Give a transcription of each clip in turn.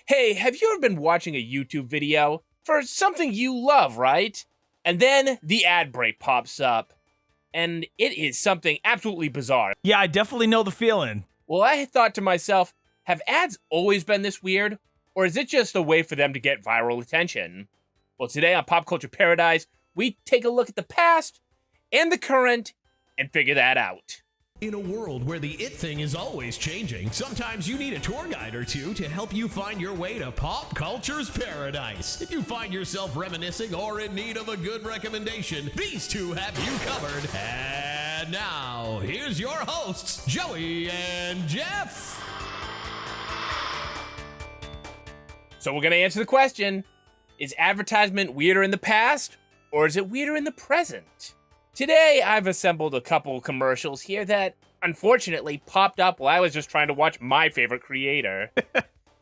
Hey, have you ever been watching a YouTube video for something you love, right? And then the ad break pops up, and it is something absolutely bizarre. Yeah, I definitely know the feeling. Well, I thought to myself, have ads always been this weird? Or is it just a way for them to get viral attention? Well, today on Pop Culture Paradise, we take a look at the past and the current and figure that out. In a world where the it thing is always changing, sometimes you need a tour guide or two to help you find your way to pop culture's paradise. If you find yourself reminiscing or in need of a good recommendation, these two have you covered. And now, here's your hosts, Joey and Jeff. So we're going to answer the question, is advertisement weirder in the past, or is it weirder in the present? Today, I've assembled a couple commercials here that, unfortunately, popped up while I was just trying to watch my favorite creator.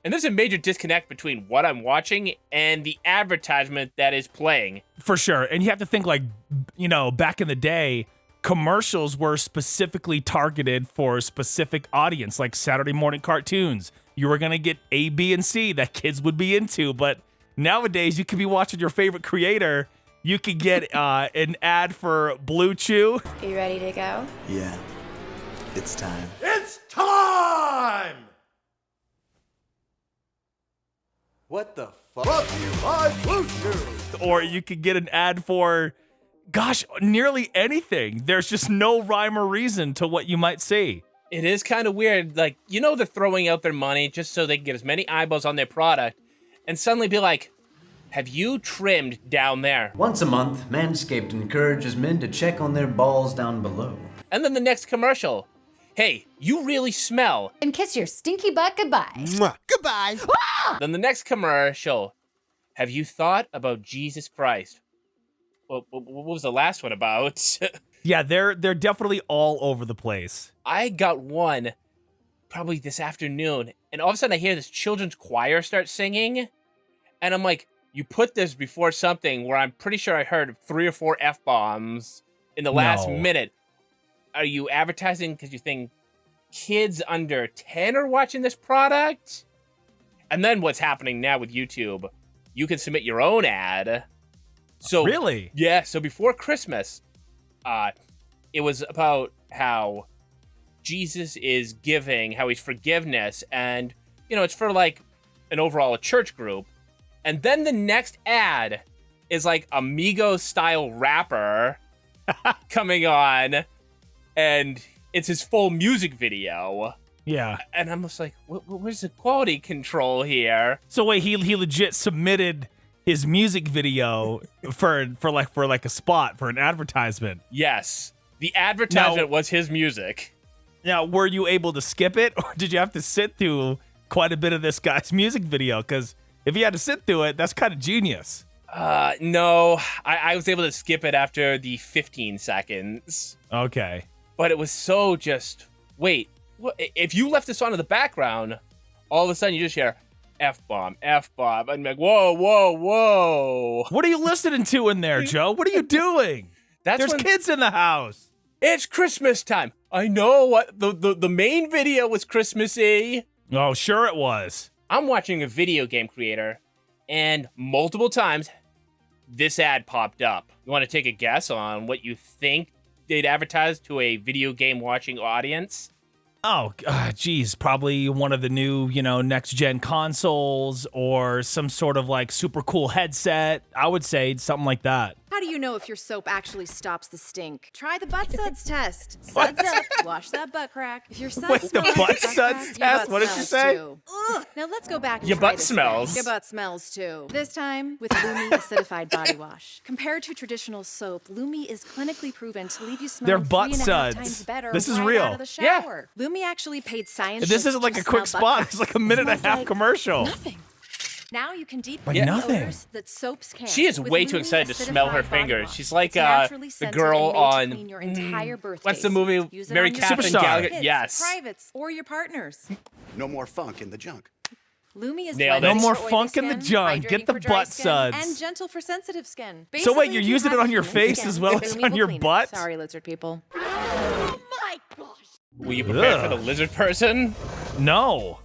And there's a major disconnect between what I'm watching and the advertisement that is playing. For sure. And you have to think back in the day, commercials were specifically targeted for a specific audience, like Saturday morning cartoons. You were going to get A, B, and C that kids would be into. But nowadays, you could be watching your favorite creator. You could get an ad for Blue Chew. You ready to go? Yeah, it's time. It's time! What the fuck? Brought to you by Blue Chew. Or you could get an ad for, nearly anything. There's just no rhyme or reason to what you might see. It is kind of weird. They're throwing out their money just so they can get as many eyeballs on their product and suddenly be like, have you trimmed down there? Once a month, Manscaped encourages men to check on their balls down below. And then the next commercial. Hey, you really smell. And kiss your stinky butt goodbye. Mwah. Goodbye. Then the next commercial. Have you thought about Jesus Christ? What was the last one about? Yeah, they're definitely all over the place. I got one probably this afternoon, and all of a sudden I hear this children's choir start singing, and I'm like, you put this before something where I'm pretty sure I heard 3 or 4 F-bombs in the last minute. Are you advertising because you think kids under 10 are watching this product? And then what's happening now with YouTube, you can submit your own ad. So Really? Yeah, so before Christmas, it was about how Jesus is giving, how he's forgiveness, and, it's for, an overall church group. And then the next ad is a Migos-style rapper coming on, and it's his full music video. Yeah. And I'm just like, where's the quality control here? So wait, he legit submitted his music video for a spot for an advertisement. Yes. The advertisement was his music. Now, were you able to skip it, or did you have to sit through quite a bit of this guy's music video? Because if you had to sit through it, that's kind of genius. No, I was able to skip it after the 15 seconds. Okay. But it was so just, wait, if you left this on in the background, all of a sudden you just hear F-bomb, F-bomb. I'm like, whoa, whoa, whoa. What are you listening to in there, Joe? What are you doing? There's kids in the house. It's Christmas time. I know what the main video was Christmassy. Oh, sure it was. I'm watching a video game creator, and multiple times, this ad popped up. You want to take a guess on what you think they'd advertise to a video game watching audience? Oh, geez, probably one of the new, next-gen consoles or some sort of, super cool headset. I would say something like that. How do you know if your soap actually stops the stink? Try the butt suds test. Suds up, wash that butt crack. If your suds Wait, the smell like butt butt suds crack, test? What did you say? too. Ugh. Now let's go back and Your try butt this smells. again. Your butt smells too. This time with Lumi acidified body wash. Compared to traditional soap, Lumi is clinically proven to leave you They're smelling butt 3.5 suds. times better This is right real. out of the Yeah. shower. Lumi actually paid science. This isn't like a quick spot. It's like a minute and a half commercial. Nothing. Now you can deep Like clean nothing. odors that soaps can't. She is With way too Lumi excited to smell her acidified body fingers. wash. She's like It's naturally the scented girl and made to on clean your entire birth what's the face. movie? Use it Mary on your Catherine Superstar. Gallagher. kids, Yes. privates, or your partners. No more funk in the junk. Lumi is Nailed blended it. No more for oily funk in the skin, junk. Get hydrating the for dry butt skin, suds. and gentle for sensitive skin. So wait, Basically, you're if you using it have on your human face skin, as well as Lumi on will your clean it. butt? Sorry, lizard people. Were you prepared for the lizard person? No.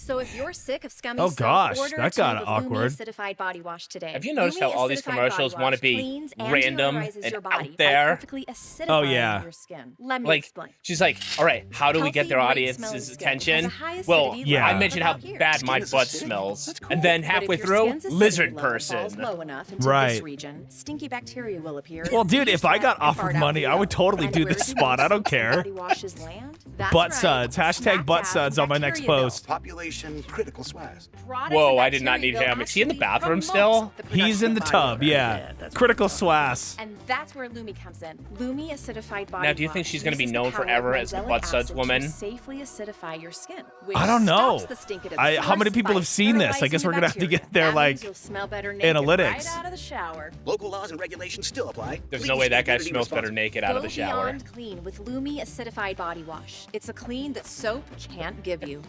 So if you're sick of scummy Oh, soap, gosh, order that a tube got of awkward. Lumi acidified body wash today. Have you noticed Lumi how all these acidified commercials body want to wash be cleans and random deodorizes and your body out there? by perfectly acidifying Oh, yeah. your skin. Let me Like, explain. she's like, all right, how do we get their Healthy, great-smelling audience's skin has attention? a high Well, acidity Yeah. I level mentioned how about here. bad my Skin is butt acidic. smells. That's cool. And then But if halfway your through, skin's acidity lizard level person. falls low enough into Right. this region, stinky bacteria will appear. Well, dude, You if I got sweat and offered fart out money, I would BO. totally And do where this do spot. I those don't soaps and care. body washes land? That's Butt right. suds. Hashtag Smack butt dab suds on my next bacteria bill. post. Population critical swaz. Products Whoa, and I did not bacteria need him. bill Is he in the actually bathroom promotes still? the He's in the production of tub, body yeah. odor. Critical swass. And that's where Lumi comes in. Lumi acidified body Now, do you think wash she's gonna be uses the known power of forever as the benzoic butt suds acid woman? to safely acidify your skin, which I don't know. stops the stink at its How many source people by have seen this? I sterilizing guess the we're gonna have to bacteria. get their, That like, means you'll smell better naked analytics. right out of the shower. Local laws and regulations still apply. There's Please no way that be guy community smells better responsible. naked out of Go the shower. beyond clean with Lumi acidified body wash. It's a clean that soap can't give you.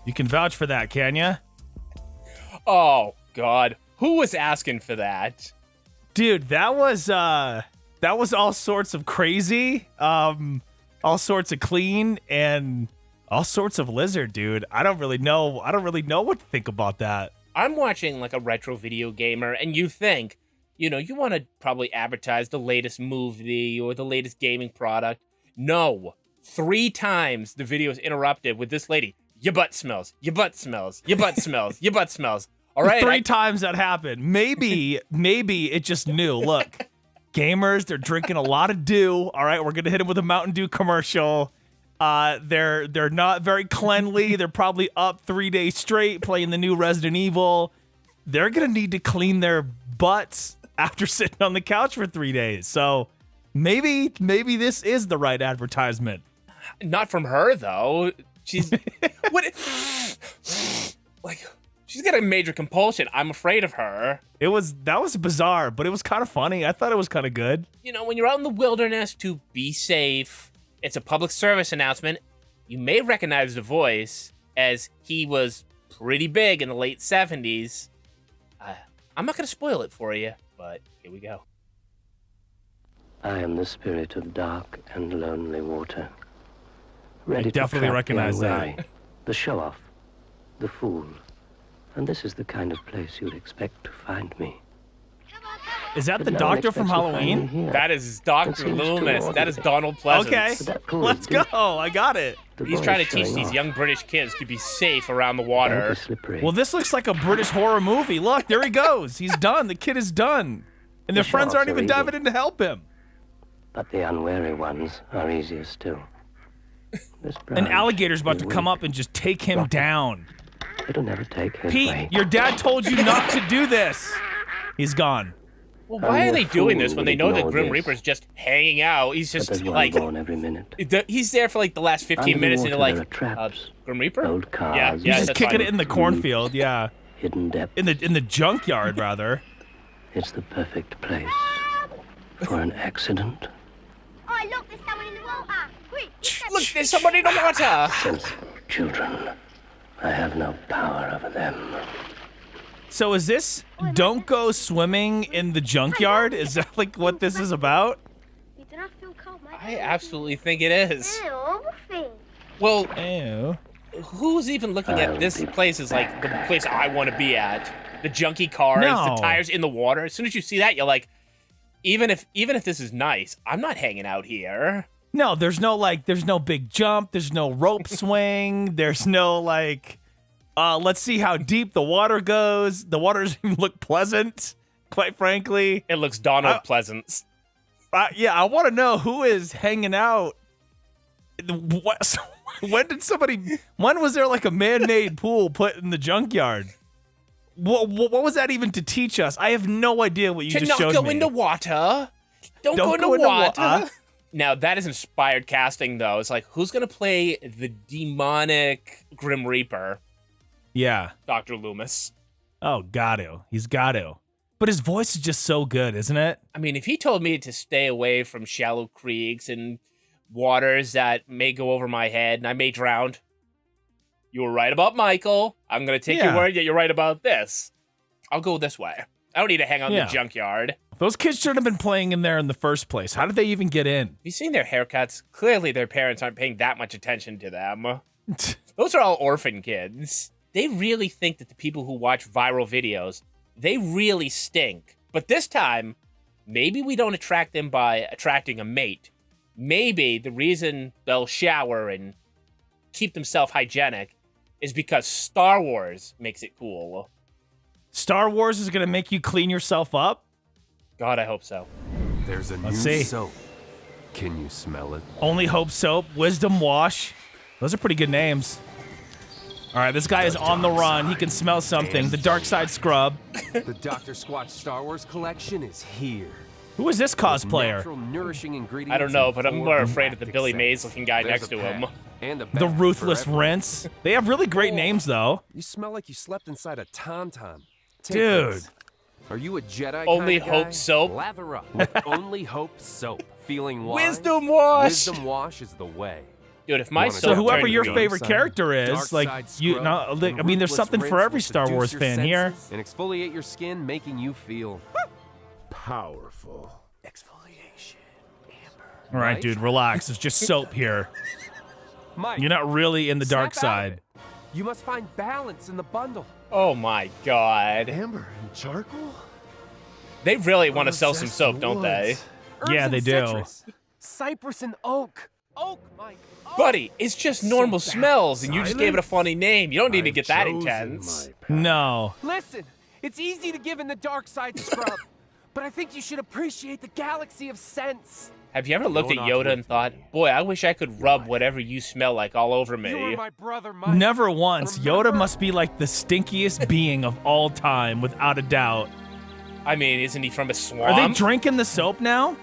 You can vouch for that, can ya? Oh, God. Who was asking for that? Dude, that was all sorts of crazy, all sorts of clean, and all sorts of lizard, dude. I don't really know what to think about that. I'm watching like a retro video gamer, and you think, you want to probably advertise the latest movie or the latest gaming product. No. 3 times the video is interrupted with this lady. Your butt smells. Your butt smells. Your butt smells. Your butt smells. All right. 3 times that happened. Maybe it just knew. Look, gamers, they're drinking a lot of dew. All right, we're gonna hit them with a Mountain Dew commercial. They're not very cleanly. They're probably up 3 days straight playing the new Resident Evil. They're gonna need to clean their butts after sitting on the couch for 3 days. So maybe this is the right advertisement. Not from her though. She's what? Like she's got a major compulsion. I'm afraid of her. That was bizarre, but it was kind of funny. I thought it was kind of good. When you're out in the wilderness, to be safe. It's a public service announcement. You may recognize the voice as he was pretty big in the late 70s. I'm not going to spoil it for you, but here we go. I am the spirit of dark and lonely water. Ready definitely to trap recognize the that. unwary, the show-off, the fool. And this is the kind of place you'd expect to find me. Is that But the no one doctor from expects to find me Halloween? here. That is Dr. seems too Loomis. That is ordinary. Donald Pleasance. Okay, But that pool let's is deep. go. I got it. The He's boy trying is to teach showing these off. young British kids to be safe around the Don't water. be slippery. Well, this looks like a British horror movie. Look, there he goes. He's done. The kid is done. And their The friends aren't shots are even easy. diving in to help him. But the unwary ones are easier still. This An branch alligator's about is to come weak. up and just take him down. It'll never take his Pete, weight. your dad told you not to do this. He's gone. Well, why are I'm they a doing fool this when to they know that ignore Grim this. Reaper's just hanging out? He's But just there's one like, born every minute. he's there for like the last 15 Under the minutes, and water they're there like, are traps, Grim Reaper? old cars, Yeah, He's yeah, Just that's kicking fine. it in the cornfield, yeah. hidden depths. In the junkyard, rather. It's the perfect place for an accident. Oh, look, there's someone in the water. Quick, Look, there's somebody in the water. Sensitive children. I have no power over them. So is this don't go swimming in the junkyard? Is that like what this is about? You don't have to feel cold, mate. I absolutely think it is. Ew, awful thing. Well, Ew. who's even looking at this place as like the place I want to be at? The junky cars, No. the tires in the water. As soon as you see that, you're like, even if this is nice, I'm not hanging out here. No, there's no big jump, there's no rope swing, there's no let's see how deep the water goes. The water doesn't even look pleasant, quite frankly. It looks Donald Pleasance. Yeah, I want to know who is hanging out. When was there like a man-made pool put in the junkyard? What was that even to teach us? I have no idea what you To just not showed go me. into water. Don't go into water. Now, that is inspired casting, though. It's like, who's going to play the demonic Grim Reaper? Yeah. Dr. Loomis. Oh, got to. He's got to. But his voice is just so good, isn't it? I mean, if he told me to stay away from shallow creeks and waters that may go over my head and I may drown, you were right about Michael. I'm going to take your Yeah. word that you're right about this. I'll go this way. I don't need to hang out in Yeah. the junkyard. Those kids shouldn't have been playing in there in the first place. How did they even get in? Have you seen their haircuts? Clearly their parents aren't paying that much attention to them. Those are all orphan kids. They really think that the people who watch viral videos, they really stink. But this time, maybe we don't attract them by attracting a mate. Maybe the reason they'll shower and keep themselves hygienic is because Star Wars makes it cool. Star Wars is going to make you clean yourself up? God, I hope so. There's a Let's new see. soap. Can you smell it? Only Hope Soap, Wisdom Wash. Those are pretty good names. All right, this guy is on the run. He can smell something. The Dark Side Scrub. The Dr. Squatch Star Wars collection is here. Who is this cosplayer? Natural, nourishing ingredients I don't know, in but I'm 4 more afraid of the galactic Billy scents. Mays looking guy There's next a to pack him. and a The bag Ruthless for everyone. Rinse. They have really great names, though. You smell like you slept inside a tauntaun. Take Dude. this. Are you a Jedi Only kind of Hope guy? soap? Lather up with Only Hope soap. Feeling wise? Wisdom Wash! Wisdom Wash is the way. Dude, if my So soap So whoever turned your green- favorite character is, Dark like, side you scrub know, and I mean, there's ruthless something for rinse every will Star seduce Wars your fan here. senses and exfoliate your skin, making you feel Powerful. exfoliation. All right, Right? dude, relax. It's just soap here. Mike, You're not really in the dark snap out of side. it. You must find balance in the bundle. Oh my god. Amber and charcoal? They really want to sell some Zest soap, the don't they? woods. Yeah, Herbs they and do. citrus, cypress and oak. Oak, Mike. Oak. Buddy, it's just normal So smells, and you just gave it a silent? funny name. You don't need to I've get that chosen intense. my path. No. Listen, it's easy to give in the dark side scrub, but I think you should appreciate the galaxy of scents. Have you ever looked at You're not Yoda and with thought, me. boy, I wish I could rub whatever you smell like all over You were me? my brother, Mike. Never once. Yoda Remember? must be like the stinkiest being of all time, without a doubt. I mean, isn't he from a swamp? Are they drinking the soap now?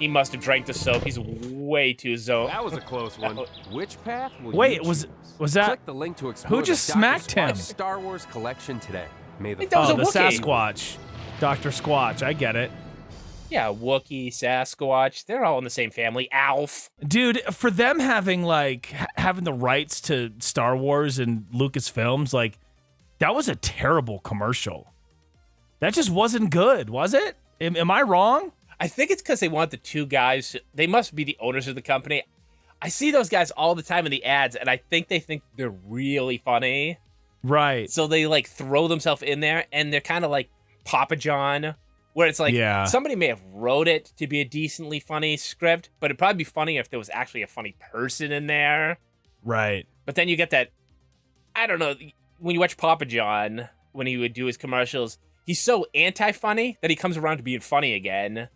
He must have drank the soap. He's way too zoned. That was a close one. Which path will Wait, you was choose? that? Click the link to explore Who just the Dr. smacked him? Squatch Star Wars collection today. May the think that was Oh, a the Wookiee. Sasquatch, Dr. Squatch. I get it. Yeah, Wookiee, Sasquatch, they're all in the same family. Alf. Dude, for them having like having the rights to Star Wars and Lucasfilms, like that was a terrible commercial. That just wasn't good, was it? Am I wrong? I think it's because they want the two guys. They must be the owners of the company. I see those guys all the time in the ads, and I think they think they're really funny. Right. So they like throw themselves in there, and they're kind of like Papa John, where it's like Yeah. somebody may have wrote it to be a decently funny script, but it'd probably be funnier if there was actually a funny person in there. Right. But then you get that, I don't know, when you watch Papa John, when he would do his commercials, he's so anti-funny that he comes around to being funny again.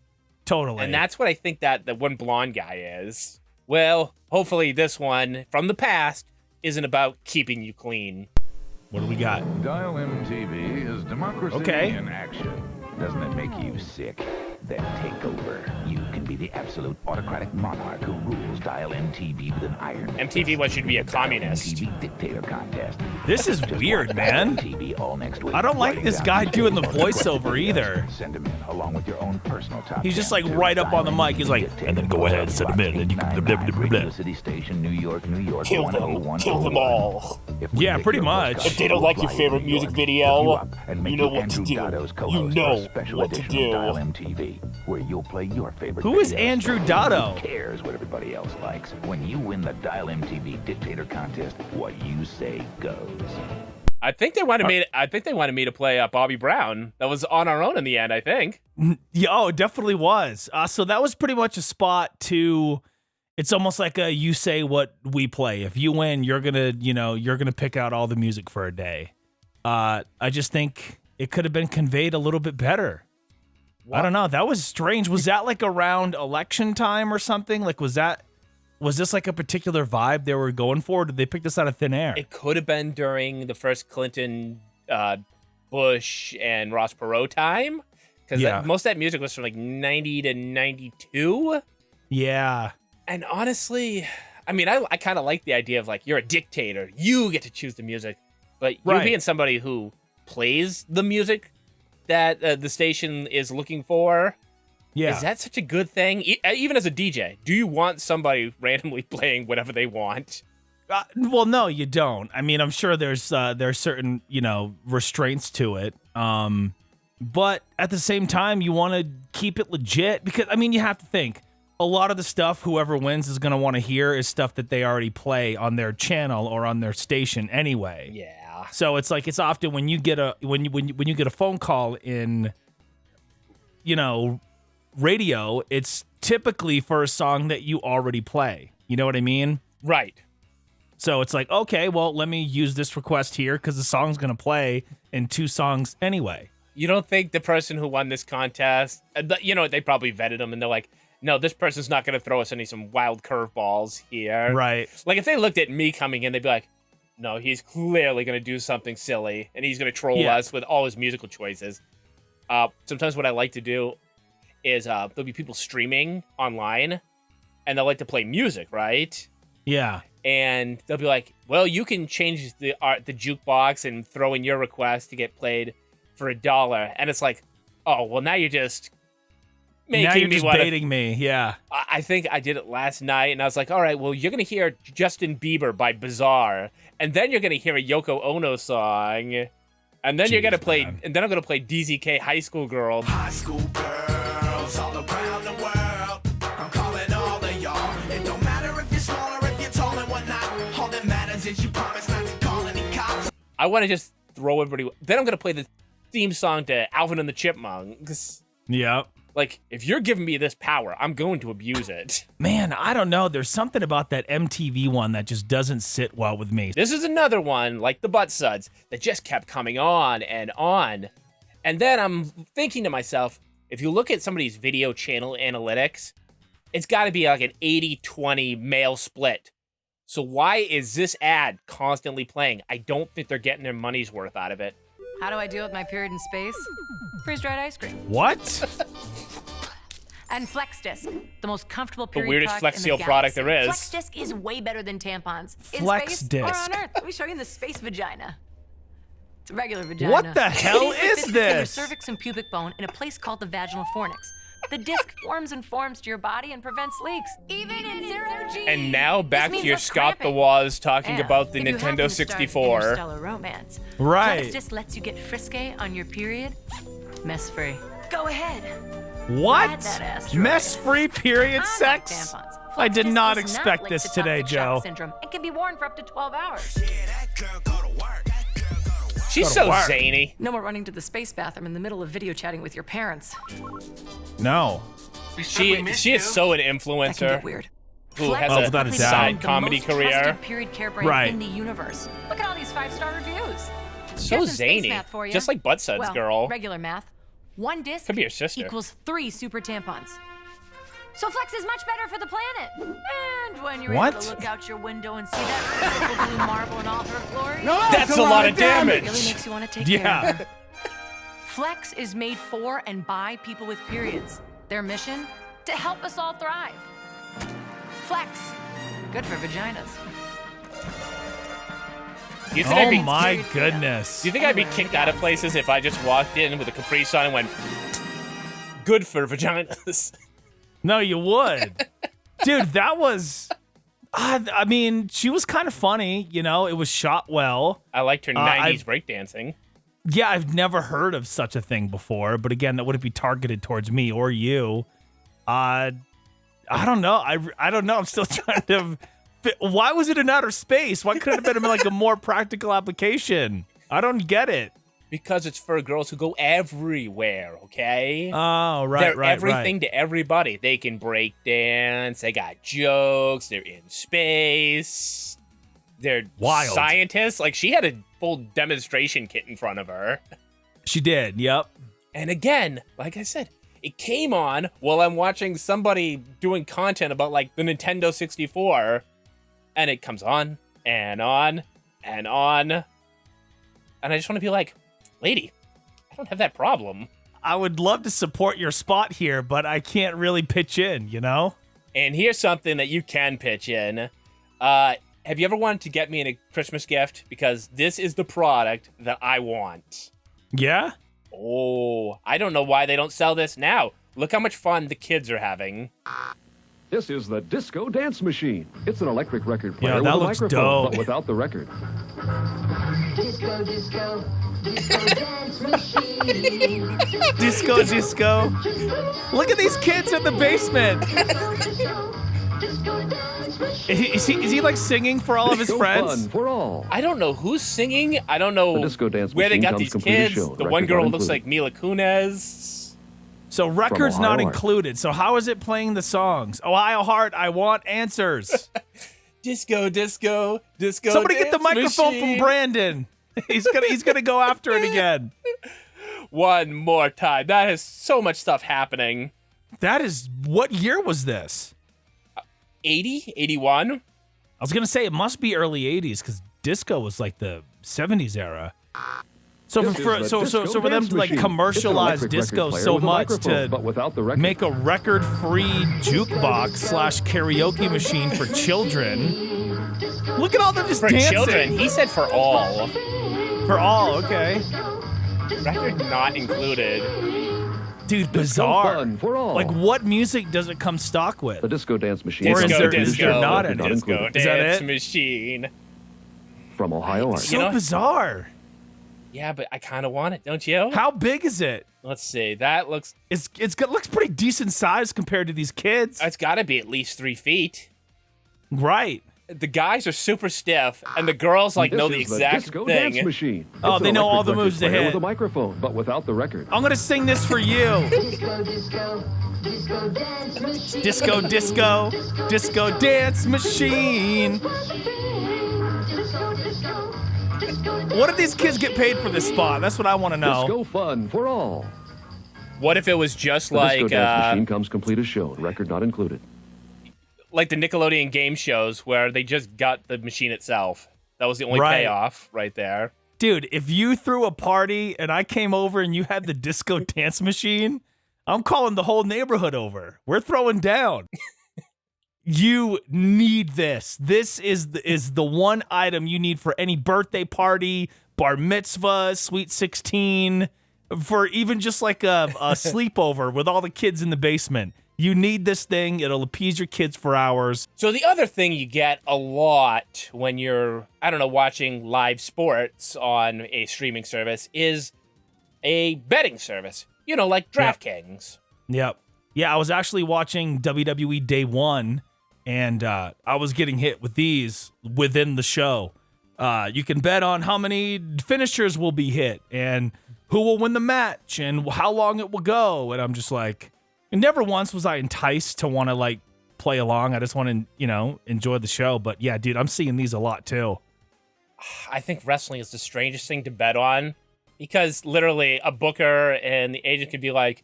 Totally. And that's what I think that the one blonde guy is. Well, hopefully this one from the past isn't about keeping you clean. What do we got? Dial MTV is democracy Okay. in action. Doesn't it make you sick? Then take over. You can be the absolute autocratic monarch who rules Dial MTV with an iron MTV fist. wants you to be a The Dial communist. MTV Dictator Contest. This is Just weird, watch man. Dial MTV all next week. I don't like Writing this down guy the doing the names of voiceover questions either. Send them in along with your own personal top He's just 10 like to right up on the Dial mic. He's like, Dictator and then go ahead and send them in, and you can blah, blah, blah, blah, blah. Radio City Station, New York, New York. Kill them 10101. all. If we Yeah, pick pretty your much. postcard, If they don't like your fly favorite to music New York, video, pick you up and make you know you what to Andrew do. Dotto's You co-host know for a special what to edition do. of Dial MTV, where you'll play your favorite. Who is videos. Andrew Dotto? Who cares what everybody else likes? When you win the Dial MTV Dictator Contest, what you say goes. I think they wanted me. I think they wanted me to play Bobby Brown. That was on our own in the end. I think. Yeah, oh, it definitely was. So that was pretty much a spot to. It's almost like a you say what we play. If you win, you're gonna pick out all the music for a day. I just think it could have been conveyed a little bit better. I don't know. That was strange. Was that like around election time or something? Like, was this like a particular vibe they were going for? Or did they pick this out of thin air? It could have been during the first Clinton, Bush, and Ross Perot time, because Yeah. most of that music was from like 90 to 92. Yeah. And honestly, I mean, I kind of like the idea of like, you're a dictator. You get to choose the music. But you Right. being somebody who plays the music that the station is looking for, Yeah. is that such a good thing? Even as a DJ, do you want somebody randomly playing whatever they want? Well, no, you don't. I mean, I'm sure there's certain restraints to it. But at the same time, you want to keep it legit because, I mean, you have to think a lot of the stuff whoever wins is going to want to hear is stuff that they already play on their channel or on their station anyway. Yeah. So it's like it's often when you get a when you get a phone call in, radio, it's typically for a song that you already play. You know what I mean? Right. So it's like, okay, well, let me use this request here because the song's going to play in 2 songs anyway. You don't think the person who won this contest, they probably vetted them and they're like, no, this person's not going to throw us some wild curveballs here. Right. Like if they looked at me coming in, they'd be like, no, he's clearly going to do something silly and he's going to troll us with all his musical choices. Sometimes what I like to do is there'll be people streaming online and they'll like to play music, right? Yeah. And they'll be like, well, you can change the jukebox and throw in your request to get played for $1. And it's like, oh, well, now you're just baiting me. Yeah. I think I did it last night and I was like, all right, well, you're going to hear Justin Bieber by Bizarre. And then you're going to hear a Yoko Ono song. And then you're going to play, and then I'm going to play DZK High School Girl. High school girls all around the world. I'm calling all of y'all. It don't matter if you're small or if you're tall and whatnot. All that matters is you promise not to call any cops. I want to just throw everybody. Then I'm going to play the theme song to Alvin and the Chipmunks. Yeah. Like, if you're giving me this power, I'm going to abuse it. Man, I don't know. There's something about that MTV one that just doesn't sit well with me. This is another one, like the Butt Suds, that just kept coming on and on. And then I'm thinking to myself, if you look at somebody's video channel analytics, it's got to be like an 80-20 male split. So why is this ad constantly playing? I don't think they're getting their money's worth out of it. How do I deal with my period in space? Freeze-dried ice cream. What? And Flex Disc, the most comfortable period the weirdest product Flex in Seal the product galaxy. there is. Flex Disc is way better than tampons. Flex in space Disc. or on Earth. Let me show you in the space vagina. It's a regular vagina. What the hell is In this? your cervix and pubic bone in a place called the vaginal fornix. The disc forms and forms to your body and prevents leaks, even in zero-G. And now back This to your means Scott the cramping. Waz talking And about the if you Nintendo happen to start 64. interstellar romance. Right. Flex Disc lets you get frisky on your period, mess-free. Go ahead. What? Ride that asteroid. Mess-free period Unlike sex? tampons, I Flex did Disc not is expect linked this to today, toxic shock Joe. syndrome and can be worn for up to 12 hours. She's so zany. No more running to the space bathroom in the middle of video chatting with your parents. No. She is so an That can influencer get weird. who Flex has is a without a quickly doubt. side the comedy most career. trusted period care brand Right. in the universe. Look at all these 5-star reviews. So Here's some space zany. math for you. Just like Butt Suds, well, girl. Regular math. One disc Could be your sister. equals 3 super tampons. So Flex is much better for the planet. And when you're What? able to look out your window and see that beautiful blue marble in all her glory, That's a lot of damage. it really makes you want to take care of her. Flex is made for and by people with periods. Their mission? To help us all thrive. Flex. Good for vaginas. Do you think I'd Oh be, my goodness. Do you think I'd be kicked out of places if I just walked in with a Capri Sun and went, good for vaginas? No, you would. Dude, that was... I mean, she was kind of funny, it was shot well. I liked her 90s breakdancing. Yeah, I've never heard of such a thing before, but again, that wouldn't be targeted towards me or you. I don't know. I don't know. I'm still trying to... Why was it in outer space? Why couldn't it have been like a more practical application? I don't get it. Because it's for girls who go everywhere, okay? Oh, right, They're right, everything to everybody. They can break dance. They got jokes. They're in space. They're Wild. scientists. Like, she had a full demonstration kit in front of her. She did, yep. And again, like I said, it came on while I'm watching somebody doing content about, like, the Nintendo 64. And it comes on and on and on. And I just want to be like, lady, I don't have that problem. I would love to support your spot here, but I can't really pitch in, And here's something that you can pitch in. Have you ever wanted to get me a Christmas gift? Because this is the product that I want. Yeah? Oh, I don't know why they don't sell this now. Look how much fun the kids are having. This is the Disco Dance Machine. It's an electric record player Yeah, that with a looks microphone, dope. but without the record. Disco, disco, disco dance machine. Disco, disco. Look at these kids in the basement. Is he like singing for all of his Disco friends? fun for all. I don't know who's singing. I don't know The disco dance where they machine got comes these completely kids. shown. The Record one not girl looks included. like Mila Kunis. So records Ohio not Heart. included. So how is it playing the songs? Ohio Heart, I want answers. Disco, disco, disco. Somebody get the dance microphone machine. from Brandon. He's gonna go after it again. One more time. That has so much stuff happening. That is, what year was this? 80, 81. I was gonna say it must be early 80s because disco was like the 70s era. So This for is the so disco for them dance to like machine. commercialize It's an electric disco record player so with a much microphone, to but without the record. make a record-free jukebox / karaoke machine for children. Look at all them just For dancing. children. He said for all. For all, okay. Record not included. Dude, Disco bizarre. fun for all. Like, what music does it come stock with? The disco dance machine. Or is Disco, there- comes is completely there shown. not Record any? Disco included. Is that dance it? machine. From Ohio Art. So You know- bizarre. Yeah, but I kind of want it, don't you? How big is it? Let's see. That looks. Looks pretty decent size compared to these kids. It's got to be at least 3 feet. Right. The guys are super stiff, and the girls like This know the is exact disco thing. dance machine. Oh, It's they an know all electric the record moves to player hit. with a microphone, but without the record. I'm gonna sing this for you. Disco, disco, disco dance machine. Disco, disco, disco dance machine. What did these kids get paid for this spot? That's what I want to know. Disco fun for all. What if it was just The disco like dance machine comes complete as shown. Record not included. like the Nickelodeon game shows where they just got the machine itself? That was the only Right. payoff right there. Dude, if you threw a party and I came over and you had the disco dance machine, I'm calling the whole neighborhood over. We're throwing down. You need this. This is the one item you need for any birthday party, bar mitzvah, sweet 16, for even just like a sleepover with all the kids in the basement. You need this thing. It'll appease your kids for hours. So the other thing you get a lot when you're, I don't know, watching live sports on a streaming service is a betting service. You know, like DraftKings. Yep. Yeah, I was actually watching WWE Day 1, and I was getting hit with these within the show. You can bet on how many finishers will be hit and who will win the match and how long it will go. And I'm just like, never once was I enticed to want to like play along. I just want to, enjoy the show. But yeah, dude, I'm seeing these a lot too. I think wrestling is the strangest thing to bet on because literally a booker and the agent could be like,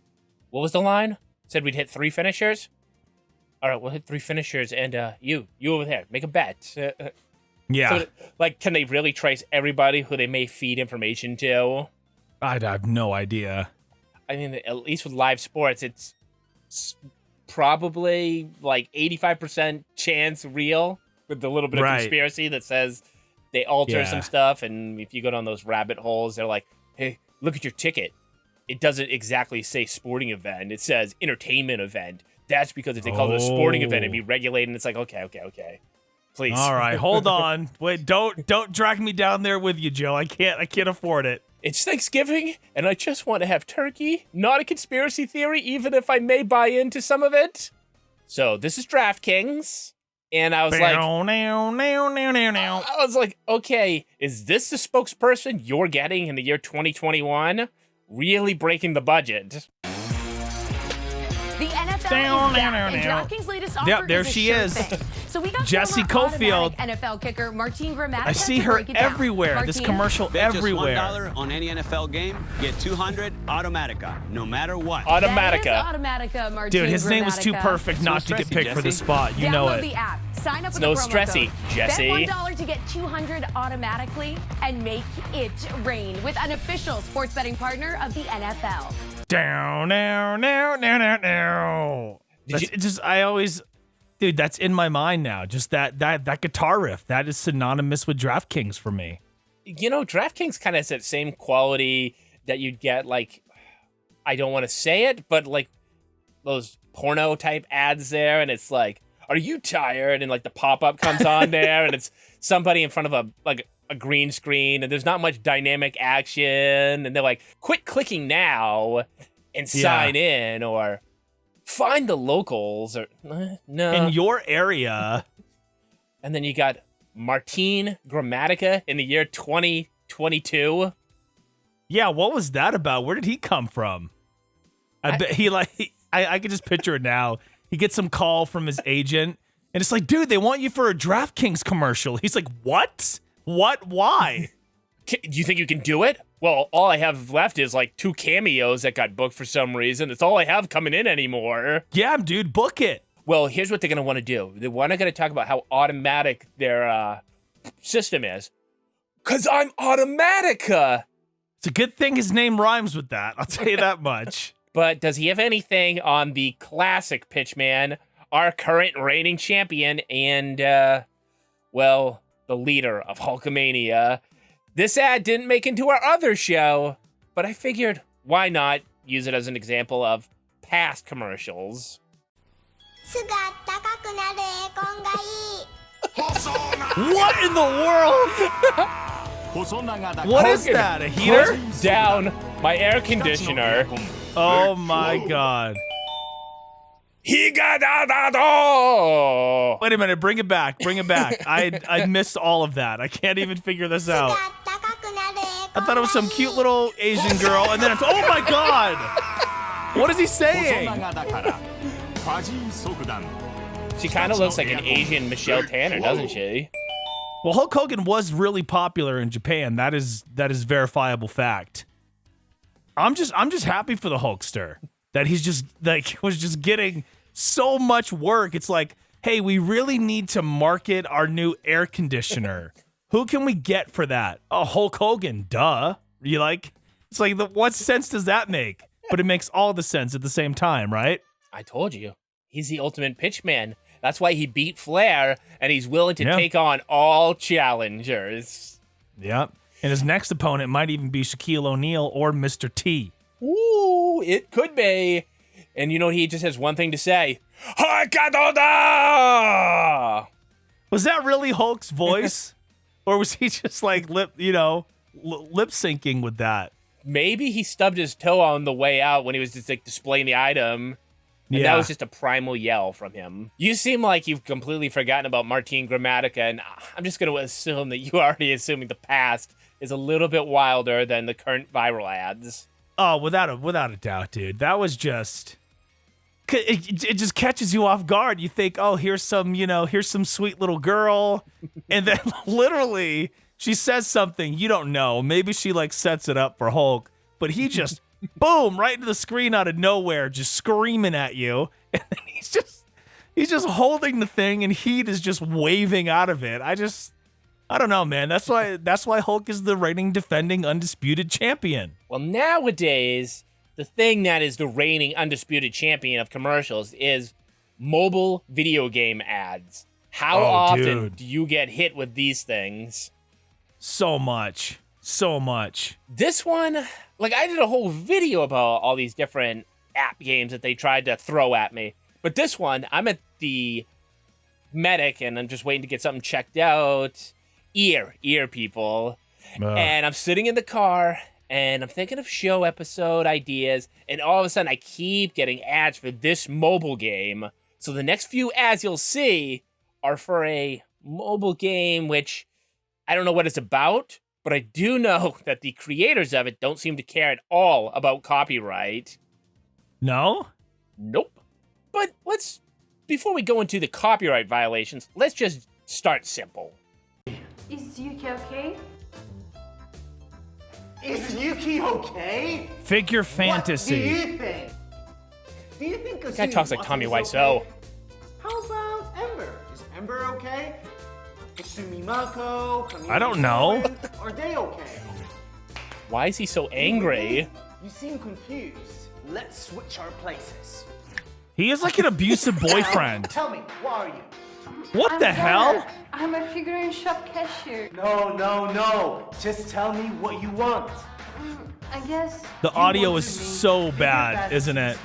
what was the line? Said we'd hit 3 finishers? All right, we'll hit 3 finishers and you over there, make a bet. Yeah. So, like, can they really trace everybody who they may feed information to? I'd have no idea. I mean, at least with live sports, it's probably like 85% chance real with a little bit of Right. conspiracy that says they alter Yeah. some stuff. And if you go down those rabbit holes, they're like, hey, look at your ticket. It doesn't exactly say sporting event. It says entertainment event. That's because if they call it a sporting event, it'd be regulated. And it's like, okay. Please. All right, hold on. Wait, don't drag me down there with you, Joe. I can't afford it. It's Thanksgiving, and I just want to have turkey. Not a conspiracy theory, even if I may buy into some of it. So this is DraftKings, and I was like, okay, is this the spokesperson you're getting in the year 2021? Really breaking the budget. The NFL is back, and DraftKings' latest offer Yep, there is a she sure is. thing. So we got Jessie former Cofield. automatic NFL kicker Martine Gramatica I see to her break it down. everywhere. This Martine? commercial Bet everywhere. just $1 on any NFL game, get 200 Automatica, no matter what. That is Automatica, Martine Dude, his name was too Gramatica. perfect not to get picked for the spot. You know Download it. the app, sign up It's with no the promo stressy, code. Jesse. Bet $1 to get 200 automatically and make it rain with an official sports betting partner of the NFL. Down. Dude, that's in my mind now. Just that guitar riff. That is synonymous with DraftKings for me. You know, DraftKings kind of has that same quality that you'd get, like, I don't want to say it, but like those porno type ads there, and it's like, are you tired? And like the pop-up comes on there, and it's somebody in front of a a green screen and there's not much dynamic action. And they're like, quit clicking now and sign in, or find the locals, or no. In your area. And then you got Martin Gramatica in the year 2022. Yeah, what was that about? Where did he come from? I bet I could just picture it now. He gets some call from his agent, and it's like, dude, they want you for a DraftKings commercial. He's like, what? What? Why? Do you think you can do it? Well, all I have left is like 2 cameos that got booked for some reason. It's all I have coming in anymore. Yeah, dude, book it. Well, here's what they're going to want to do. They're going to talk about how automatic their system is. Because I'm Automatica. It's a good thing his name rhymes with that. I'll tell you that much. But does he have anything on the classic Pitchman, our current reigning champion and, well, the leader of Hulkamania? This ad didn't make into our other show, but I figured why not use it as an example of past commercials. What in the world? What is that, a heater? Put down my air conditioner. Oh my god. Higadadado! Wait a minute, bring it back. I missed all of that. I can't even figure this out. I thought it was some cute little Asian girl, and then it's, oh my god! What is he saying? She kind of looks like an Asian Michelle Tanner, doesn't she? Well, Hulk Hogan was really popular in Japan. That is verifiable fact. I'm just happy for the Hulkster that he's just was just getting so much work. It's like, hey, we really need to market our new air conditioner. Who can we get for that? Oh, Hulk Hogan, duh. You like? It's like, what sense does that make? But it makes all the sense at the same time, right? I told you, he's the ultimate pitchman. That's why he beat Flair, and he's willing to take on all challengers. Yep. And his next opponent might even be Shaquille O'Neal or Mr. T. Ooh, it could be. And you know, he just has one thing to say. Hakadoda! Was that really Hulk's voice? Or was he just like lip syncing with that? Maybe he stubbed his toe on the way out when he was just like displaying the item. And that was just a primal yell from him. You seem like you've completely forgotten about Martin Gramatica, and I'm just going to assume that you already assuming the past is a little bit wilder than the current viral ads. Oh, without a doubt, dude. That was just... It just catches you off guard. You think, oh, here's some sweet little girl. And then literally she says something you don't know. Maybe she like sets it up for Hulk, but he just... boom, right into the screen out of nowhere, just screaming at you. And then he's just holding the thing and heat is just waving out of it. I don't know, man. That's why Hulk is the reigning defending undisputed champion. Well, nowadays, the thing that is the reigning undisputed champion of commercials is mobile video game ads. How often do you get hit with these things? So much. This one, like, I did a whole video about all these different app games that they tried to throw at me. But this one, I'm at the medic and I'm just waiting to get something checked out. Ear people. And I'm sitting in the car and I'm thinking of show episode ideas. And all of a sudden I keep getting ads for this mobile game. So the next few ads you'll see are for a mobile game, which I don't know what it's about. But I do know that the creators of it don't seem to care at all about copyright. No? Nope. But before we go into the copyright violations, let's just start simple. Is Yuki okay? Is Yuki okay? Figure fantasy. What do you think? Do you think This guy talks like Tommy Wiseau. Okay? How about Ember? Is Ember okay? Kasumi Mako, I don't know. Are they okay? Why is he so angry? You seem confused. Let's switch our places. He is like an abusive boyfriend. Tell me, what are you? What the hell? I'm a figurine shop cashier. No. Just tell me what you want. I guess. The audio is so bad, isn't it?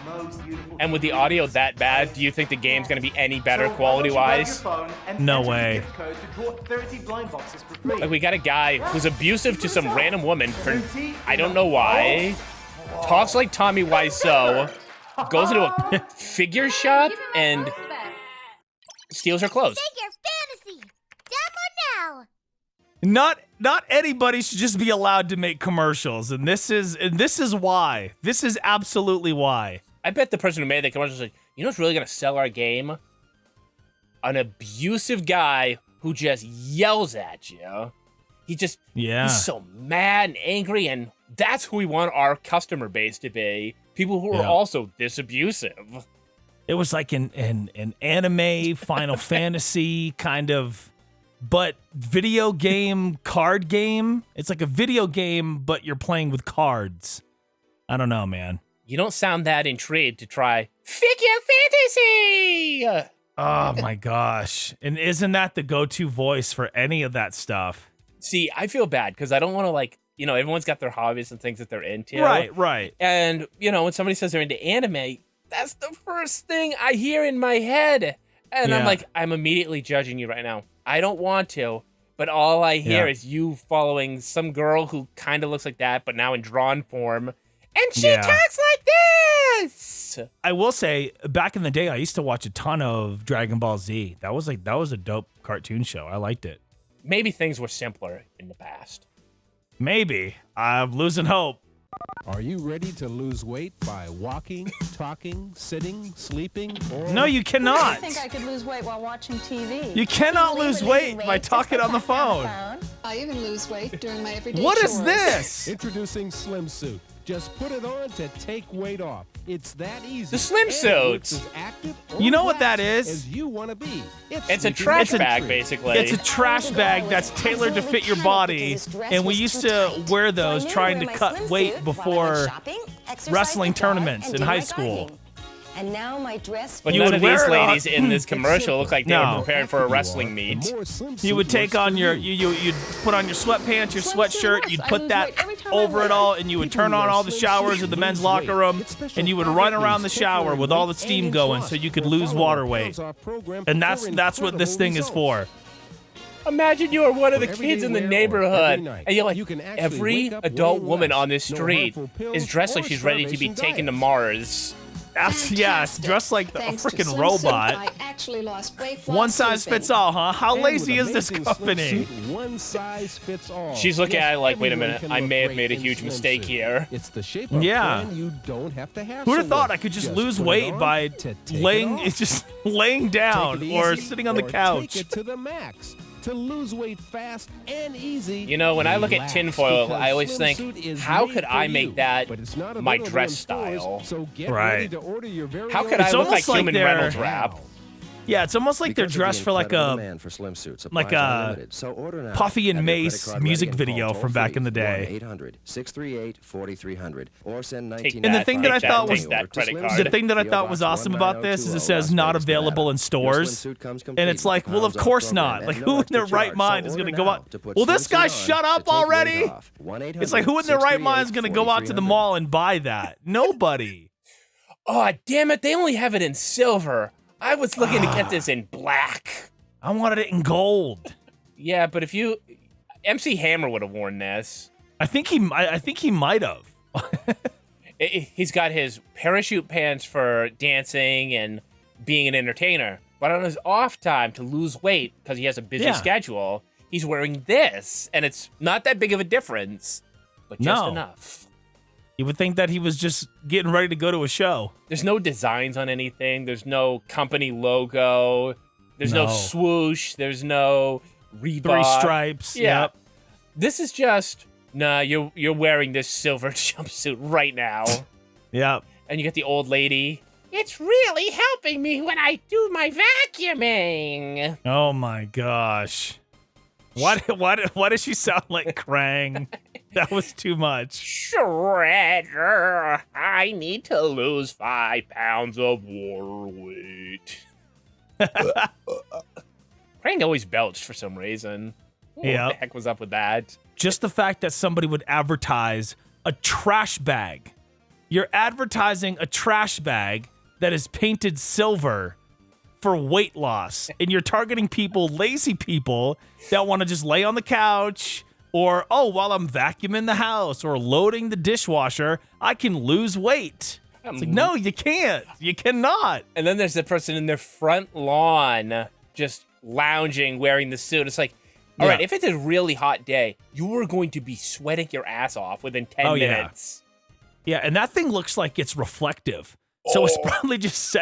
And with the audio that bad, do you think the game's gonna be any better quality-wise? No way. Like, we got a guy who's abusive to some random woman for I don't know why. Talks like Tommy Wiseau, goes into a figure shop and steals her clothes. Figure fantasy. Download now. Not anybody should just be allowed to make commercials, and this is why. This is absolutely why. I bet the person who made that commercial is like, you know what's really gonna sell our game? An abusive guy who just yells at you. He's so mad and angry, and that's who we want our customer base to be. People who are also this abusive. It was like an anime Final Fantasy kind of, but video game, card game. It's like a video game, but you're playing with cards. I don't know, man. You don't sound that intrigued to try figure fantasy. Oh my gosh. And isn't that the go-to voice for any of that stuff? See, I feel bad because I don't want to, like, you know, everyone's got their hobbies and things that they're into. Right. And, you know, when somebody says they're into anime, that's the first thing I hear in my head. And I'm like, I'm immediately judging you right now. I don't want to, but all I hear is you following some girl who kind of looks like that, but now in drawn form. And she talks like this. I will say, back in the day, I used to watch a ton of Dragon Ball Z. That was a dope cartoon show. I liked it. Maybe things were simpler in the past. Maybe. I'm losing hope. Are you ready to lose weight by walking, talking, sitting, sleeping, or... No, you cannot. I think I could lose weight while watching TV. You cannot lose weight by talking on the phone. I even lose weight during my everyday What chores. is this? Introducing Slim Suit. Just put it on to take weight off. It's that easy. The Slim Suit. You know what that is? As you want to be. It's a trash bag, basically. It's a trash bag that's tailored to fit your body, and we used to wear those trying to cut weight before wrestling tournaments in high school. And now my dress. But none of these ladies in this commercial look like they were prepared for a wrestling meet. You would take on you'd put on your sweatpants, your sweatshirt, you'd put that over it all, and you would turn on all the showers in the men's locker room, and you would run around the shower with all the steam going so you could lose water weight. And that's what this thing is for. Imagine you are one of the kids in the neighborhood, and you're like, every adult woman on this street is dressed like she's ready to be taken to Mars. Yes, dressed like a freaking robot. I actually lost weight. One size fits all, huh? How lazy is this company? One size fits all. She's looking at it like, wait a minute, I may have made a huge mistake here. It's the shape of you don't have to have. Who'd have thought I could just lose weight by laying down or sitting on the couch? Take it to the max. To lose weight fast and easy. You know, when I look at tinfoil, I always think, how could I make that my dress style? Right. How could I look like human Reynolds wrap? Yeah, it's almost like they're dressed for like a Puffy and Mace music video from back in the day. 800-638-4300 or send 19. And the thing that I thought was awesome about this is it says not available in stores. And it's like, well, of course not. Like, who in their right mind is going to go out? Will this guy shut up already? It's like, who in their right mind is going to go out to the mall and buy that? Nobody. Oh, damn it. They only have it in silver. I was looking to get this in black. I wanted it in gold. Yeah, but if you... MC Hammer would have worn this. I think he might have. He's got his parachute pants for dancing and being an entertainer. But on his off time to lose weight, because he has a busy schedule, he's wearing this. And it's not that big of a difference, but just enough. You would think that he was just getting ready to go to a show. There's no designs on anything. There's no company logo. There's no swoosh. There's no Reebok. 3 stripes. Yeah. Yep. This is just, nah, you're wearing this silver jumpsuit right now. Yep. And you get the old lady. It's really helping me when I do my vacuuming. Oh my gosh. Why does she sound like Krang? That was too much. Shredder, I need to lose 5 pounds of water weight. Krang always belched for some reason. What the heck was up with that? Just the fact that somebody would advertise a trash bag. You're advertising a trash bag that is painted silver for weight loss. And you're targeting people, lazy people, that want to just lay on the couch or, oh, while I'm vacuuming the house or loading the dishwasher, I can lose weight. It's like, no, you can't. You cannot. And then there's the person in their front lawn just lounging, wearing the suit. It's like, all right, if it's a really hot day, you are going to be sweating your ass off within 10 minutes. Yeah, and that thing looks like it's reflective. So it's probably just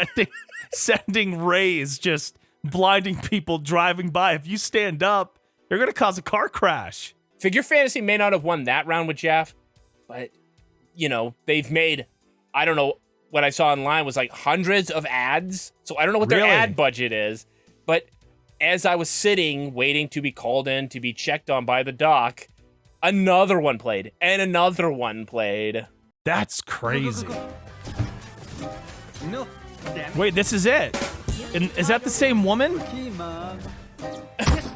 sending rays, just blinding people driving by. If you stand up, you're going to cause a car crash. Figure Fantasy may not have won that round with Jeff, but, you know, they've made, I don't know, what I saw online was like hundreds of ads. So I don't know what their ad budget is. But as I was sitting, waiting to be called in to be checked on by the doc, another one played, and another one played. That's crazy. Wait, this is it. And is that the same woman? Okay, Mom.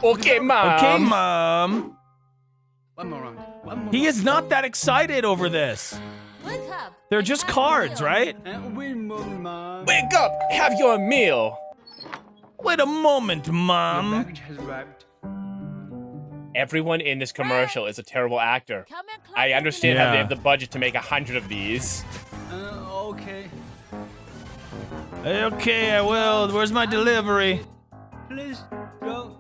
Okay, Mom. Okay, Mom. One more round. One more He is not that excited over this. Wake up. They're just cards, right? Mom. Wake up! Have your meal! Wait a moment, Mom. The package has arrived. Everyone in this commercial is a terrible actor. I understand how they have the budget to make 100 of these. Okay. Okay, I will. Where's my delivery? Please don't.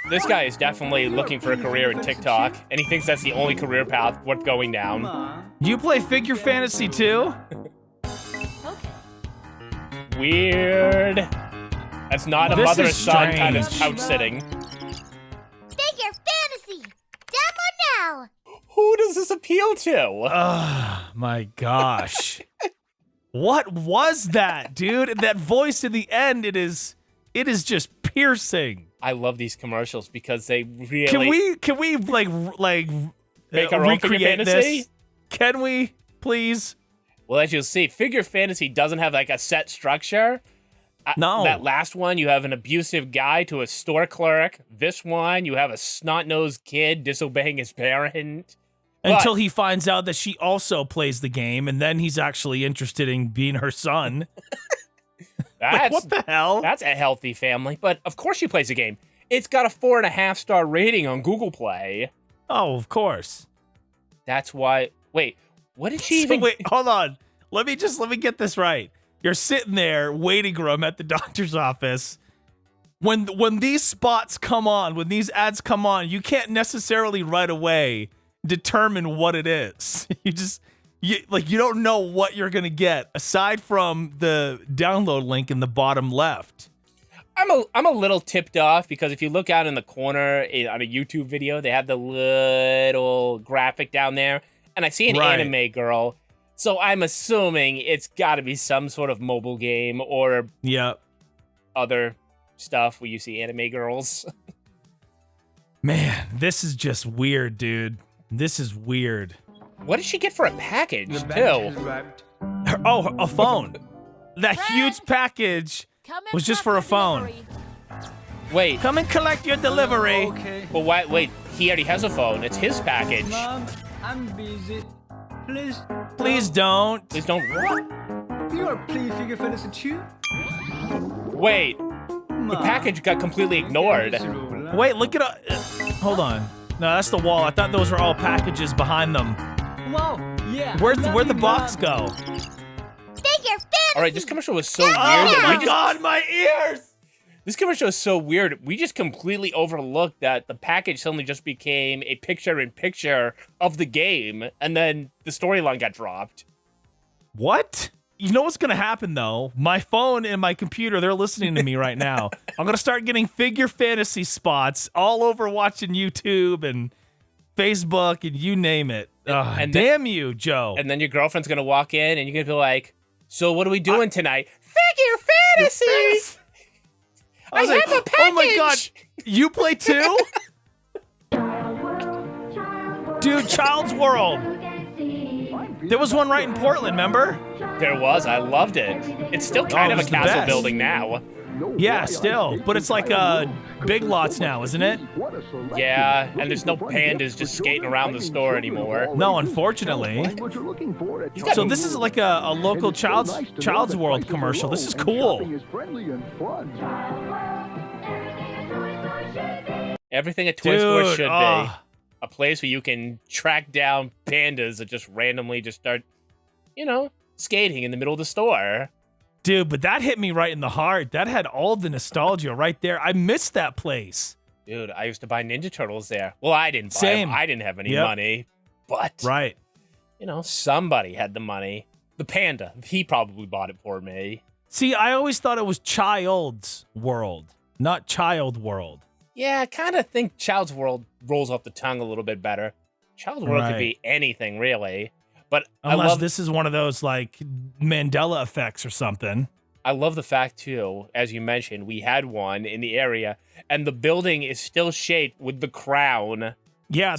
This guy is definitely looking for a career in TikTok, and he thinks that's the only career path worth going down. You play Figure Fantasy too? Weird. That's not a This mother and is son kind of strange. couch sitting. Figure Fantasy. Download now. Who does this appeal to? Oh my gosh. What was that, dude? That voice in the end, it is just piercing. I love these commercials because they really Can we like make our own Figure recreate Fantasy? this? Can we, please? Well, as you'll see, Figure Fantasy doesn't have like a set structure. No. That last one, you have an abusive guy to a store clerk. This one, you have a snot-nosed kid disobeying his parent. Until he finds out that she also plays the game, and then he's actually interested in being her son. Like, what the hell? That's a healthy family. But of course she plays the game. It's got a 4.5-star rating on Google Play. Oh, of course. That's why. Wait, what did she even? Wait, hold on. Let me get this right. You're sitting there waiting room at the doctor's office. When these spots come on, when these ads come on, you can't necessarily right away determine what it is. You don't know what you're gonna get aside from the download link in the bottom left. I'm a little tipped off because if you look out in the corner on a YouTube video, they have the little graphic down there, and I see an anime girl. So I'm assuming it's got to be some sort of mobile game or other stuff where you see anime girls. Man, this is just weird, dude. This is weird. What did she get for a package, too? A phone. That huge package was just for a phone. Wait. Come and collect your delivery. Okay. But wait, he already has a phone. It's his package. Mom, I'm busy. Please. Please don't. Please don't what? You are playing Figure Fantasy too? Wait. The package got completely ignored. Wait, look at hold on. No, that's the wall. I thought those were all packages behind them. Wow, yeah. Where'd the box go? Figure Fantasy. All right, this commercial was so weird. Oh my God, my ears! This commercial is so weird. We just completely overlooked that the package suddenly just became a picture-in-picture of the game, and then the storyline got dropped. What? You know what's going to happen, though? My phone and my computer, they're listening to me right now. I'm going to start getting Figure Fantasy spots all over watching YouTube and Facebook and you name it. And damn you, Joe. And then your girlfriend's going to walk in, and you're going to be like, so what are we doing tonight? Figure Fantasy! I have a package! Oh my God, you play too? Dude, Child's World. There was one right in Portland, remember? There was. I loved it. It's still kind of a castle building now. Yeah, still. But it's like Big Lots now, isn't it? Yeah, and there's no pandas just skating around the store anymore. No, unfortunately. So this is like a local Child's World commercial. This is cool. Everything a toy store should be. A place where you can track down pandas that just randomly just start, skating in the middle of the store. Dude, but that hit me right in the heart. That had all the nostalgia right there. I missed that place. Dude, I used to buy Ninja Turtles there. Well, I didn't buy them. I didn't have any money. But, right. Somebody had the money. The panda, he probably bought it for me. See, I always thought it was Child's World, not Child World. Yeah, I kind of think Child's World rolls off the tongue a little bit better. Child's World could be anything, really. But unless this is one of those, like, Mandela effects or something. I love the fact, too, as you mentioned, we had one in the area, and the building is still shaped with the crown. Yeah,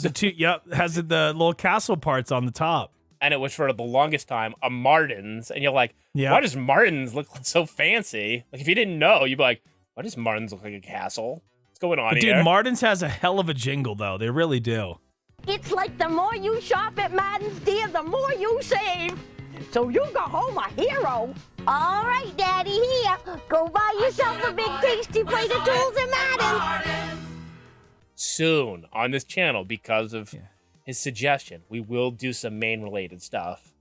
has the little castle parts on the top. And it was for the longest time a Martin's, and you're like, why does Martin's look so fancy? Like, if you didn't know, you'd be like, why does Martin's look like a castle? What's going on here? Dude, Martin's has a hell of a jingle, though. They really do. It's like the more you shop at Martin's, dear, the more you save. So you go home a hero. All right, Daddy, here. Go buy yourself a big tasty plate of tools at Madden's. Soon on this channel, because of his suggestion, we will do some main-related stuff.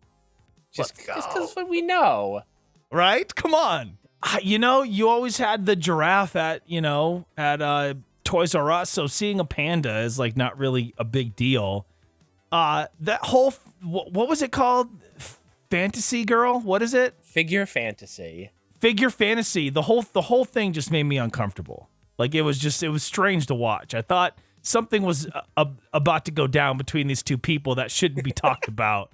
Just because we know. Right? Come on. You always had the giraffe at Toys R Us, so seeing a panda is like not really a big deal. That whole what was it called? Fantasy Girl? What is it? Figure Fantasy. Figure Fantasy. The whole thing just made me uncomfortable. Like it was strange to watch. I thought something was about to go down between these two people that shouldn't be talked about.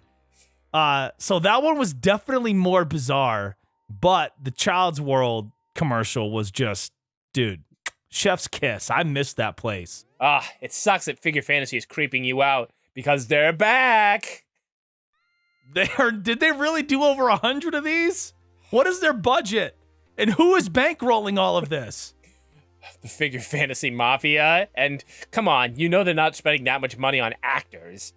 So that one was definitely more bizarre, but the Child's World commercial was just, dude, chef's kiss. I missed that place. It sucks that Figure Fantasy is creeping you out because they're back. Did they really do over 100 of these? What is their budget? And who is bankrolling all of this? The Figure Fantasy Mafia. And come on, they're not spending that much money on actors.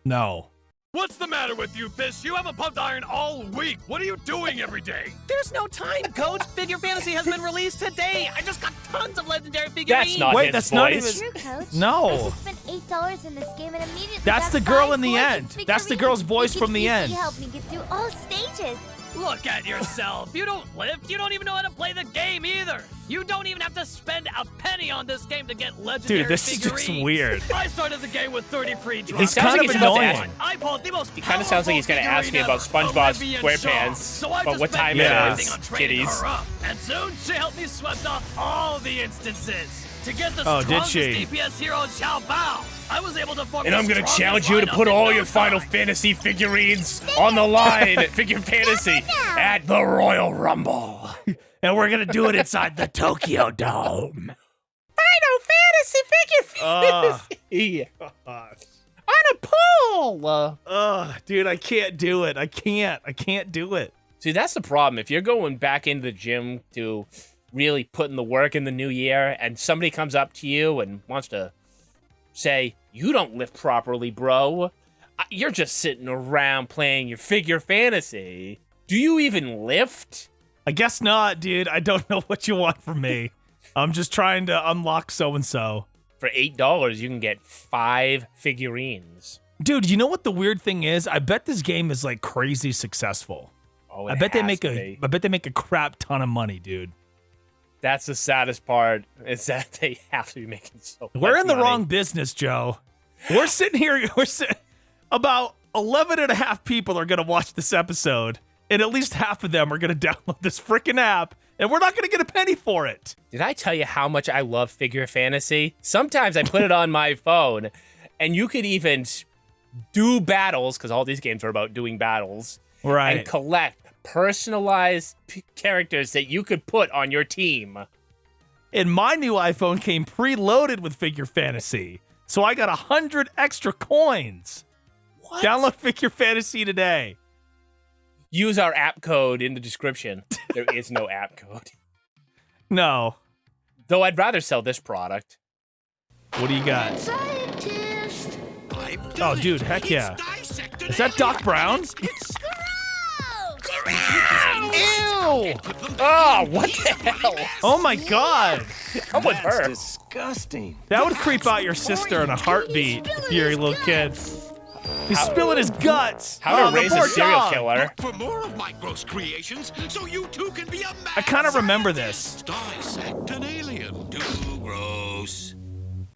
No. What's the matter with you, Fish? You haven't pumped iron all week. What are you doing every day? There's no time, Coach. Figure Fantasy has been released today. I just got tons of legendary figurines. That's not his voice. True, Coach. No. I just spent $8 in this game and immediately That's the girl in the end. That's the girl's voice from the end. Help me get through all stages. Look at yourself. You don't lift. You don't even know how to play the game either. You don't even have to spend a penny on this game to get legendary Dude, this figurines. is just weird. I started the game with 30 free drops. He's kind of annoying. I pulled the most He kind of sounds like he's going to ask me about SpongeBob SquarePants, but what time it is, kiddies. And soon she helped me swept off all the instances. To get the did strongest she? DPS hero in Xiao Bao, I was able to form And I'm going to challenge you to put all your Final Fantasy figurines on the line at Figure Fantasy at the Royal Rumble. And we're going to do it inside the Tokyo Dome. Final Fantasy Figure Fantasy! On a pole! Dude, I can't do it. I can't do it. See, that's the problem. If you're going back into the gym to really put in the work in the new year, and somebody comes up to you and wants to say, you don't lift properly, bro. You're just sitting around playing your Figure Fantasy. Do you even lift? I guess not, dude. I don't know what you want from me. I'm just trying to unlock so-and-so. For $8, you can get 5 figurines. Dude, you know what the weird thing is? I bet this game is like crazy successful. Oh, I bet they make a crap ton of money, dude. That's the saddest part, is that they have to be making so much We're in the money. wrong business, Joe. We're sitting here, about 11 and a half people are going to watch this episode, and at least half of them are going to download this freaking app, and we're not going to get a penny for it. Did I tell you how much I love Figure Fantasy? Sometimes I put it on my phone, and you could even do battles, because all these games are about doing battles, right? And collect personalized characters that you could put on your team. And my new iPhone came preloaded with Figure Fantasy, so I got 100 extra coins. What? Download Figure Fantasy today. Use our app code in the description. There is no app code. No. Though I'd rather sell this product. What do you got? Oh, dude, heck yeah. Is that Doc Brown? Ew! Oh, what the hell? Oh my God. I'm with her. Disgusting. That would creep out your sister in a heartbeat if you're a little kid. He's spilling his guts. How to raise a serial dog. killer. For more of my gross creations, so you too can be a man. I kind of remember this. Dissect an alien. Too gross.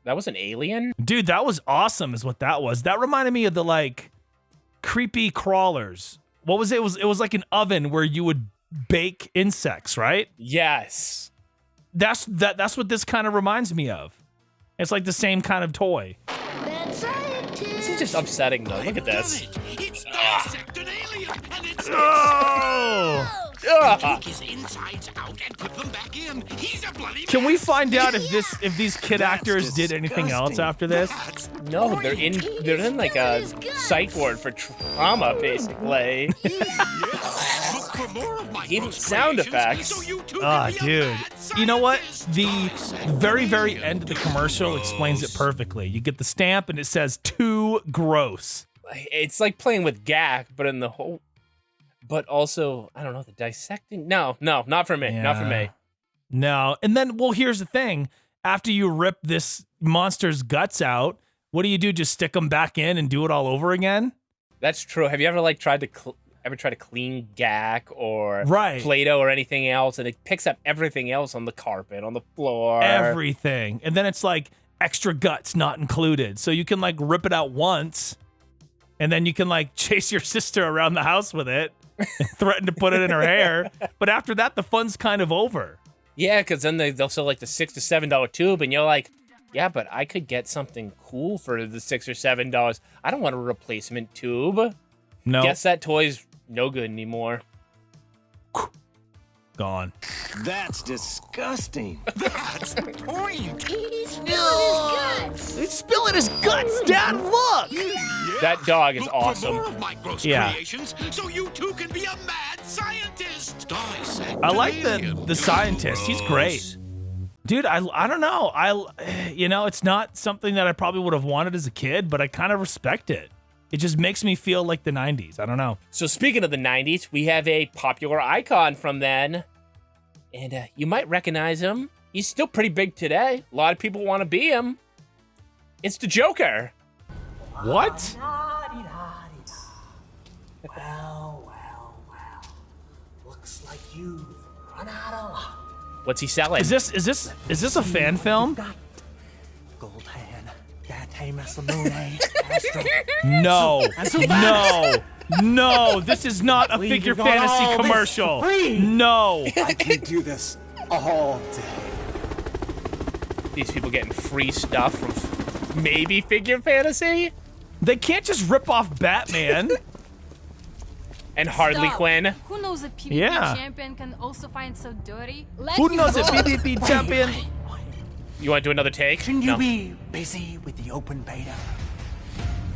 That was an alien? Dude, that was awesome is what that was. That reminded me of the like creepy crawlers. What was it? It was like an oven where you would bake insects, right? Yes. That's what this kind of reminds me of. It's like the same kind of toy. This is just upsetting though. Look at this. It's dissect an alien, and it's Oh! take his insides out and put them back in. He's a bloody Can we find out if these kid actors did anything else after this? No, they're in like a psych ward for trauma, basically. Even sound effects. Ah, dude. You know what? The very, very end of the commercial explains it perfectly. You get the stamp and it says "too gross." It's like playing with Gak, but in the whole. But also, I don't know, the dissecting. No, not for me. Not for me. No. And then, well, here's the thing. After you rip this monster's guts out, what do you do? Just stick them back in and do it all over again? That's true. Have you ever like tried to clean Gak or Right. Play-Doh or anything else, and it picks up everything else on the carpet, on the floor? Everything. And then it's like extra guts not included. So you can like rip it out once, and then you can like chase your sister around the house with it. Threaten to put it in her hair, but after that, the fun's kind of over. Yeah, because then they'll sell like the $6 to $7 tube, and you're like, yeah, but I could get something cool for the $6 or $7. I don't want a replacement tube. No. Guess that toy's no good anymore. Gone. That's disgusting. That's the point. He's spilling his guts. He's spilling his guts, Dad. Look. That dog is Look awesome. For more of my gross Yeah. creations, so you too can be a mad scientist. Dissect I an like alien. the scientist. He's great. Dude, I don't know. It's not something that I probably would have wanted as a kid, but I kind of respect it. It just makes me feel like the 90s. I don't know. So speaking of the 90s, we have a popular icon from then. And you might recognize him. He's still pretty big today. A lot of people want to be him. It's the Joker. What? Well. Looks like you've run out of luck. What's he selling? Is this a fan film? Gold hand, that famous moon, Astro. No. No, this is not a We've figure got fantasy all this commercial. free. No. I can do this all day. These people getting free stuff from maybe figure fantasy? They can't just rip off Batman. And Harley Quinn. Who knows a PvP Yeah. champion can also find so dirty? Who knows a PvP champion? You want to do another take? Shouldn't you No. be busy with the open beta?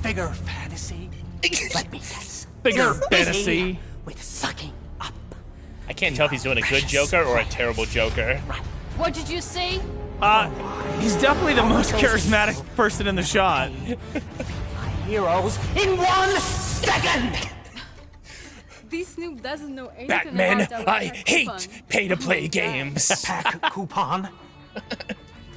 Figure fantasy? Let me guess. Figure You're busy fantasy. with sucking up. I can't tell if he's doing a good Joker or a terrible Joker. What did you say? He's definitely the most charismatic person in the shot. Heroes in 1 second! This Snoop doesn't know anything Batman, about that I pack hate coupon. pay-to-play games. Pack coupon?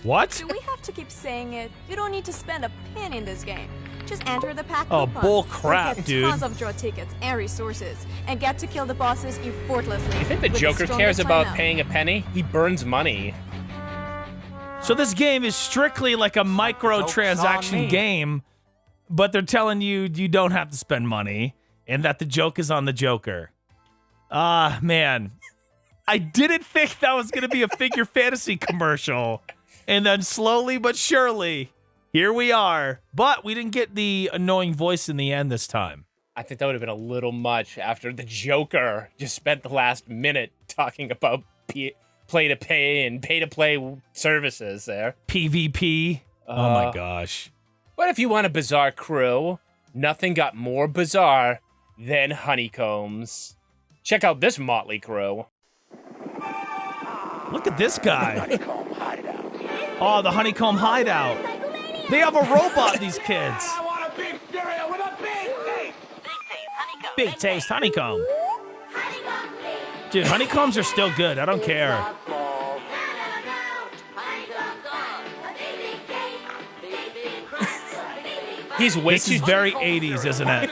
What? Do we have to keep saying it? You don't need to spend a penny in this game. Just enter the pack Oh, coupon. bull crap, Get dude. tons of draw tickets and resources, and get to kill the bosses effortlessly. You think the with Joker strongest cares about lineup. paying a penny? He burns money. So this game is strictly like a microtransaction game, but they're telling you you don't have to spend money and that the joke is on the Joker. Ah, man. I didn't think that was going to be a figure fantasy commercial. And then slowly but surely, here we are. But we didn't get the annoying voice in the end this time. I think that would have been a little much after the Joker just spent the last minute talking about play-to-pay and pay-to-play services there. PvP. Oh my gosh. But if you want a bizarre crew, nothing got more bizarre than honeycombs. Check out this motley crew. Look at this guy. Oh, the honeycomb hideout. They have a robot, these kids. I want a big cereal with a big taste. Big taste honeycomb. Dude, honeycombs are still good. I don't care. He's way This is very 80s, isn't it?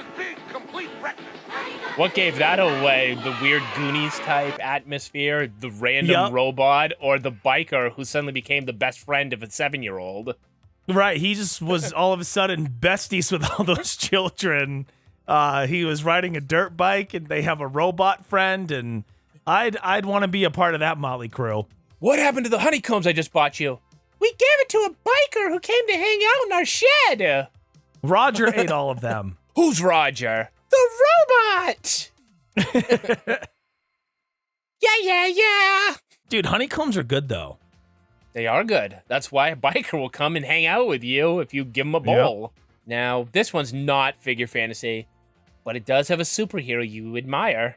What gave that away? The weird Goonies type atmosphere, the random robot, or the biker who suddenly became the best friend of a 7-year-old? Right, he just was all of a sudden besties with all those children. He was riding a dirt bike, and they have a robot friend, and I'd want to be a part of that motley crew. What happened to the honeycombs I just bought you? We gave it to a biker who came to hang out in our shed. Roger ate all of them. Who's Roger? The robot! Yeah. Dude, honeycombs are good, though. They are good. That's why a biker will come and hang out with you if you give him a bowl. Now, this one's not figure fantasy, but it does have a superhero you admire.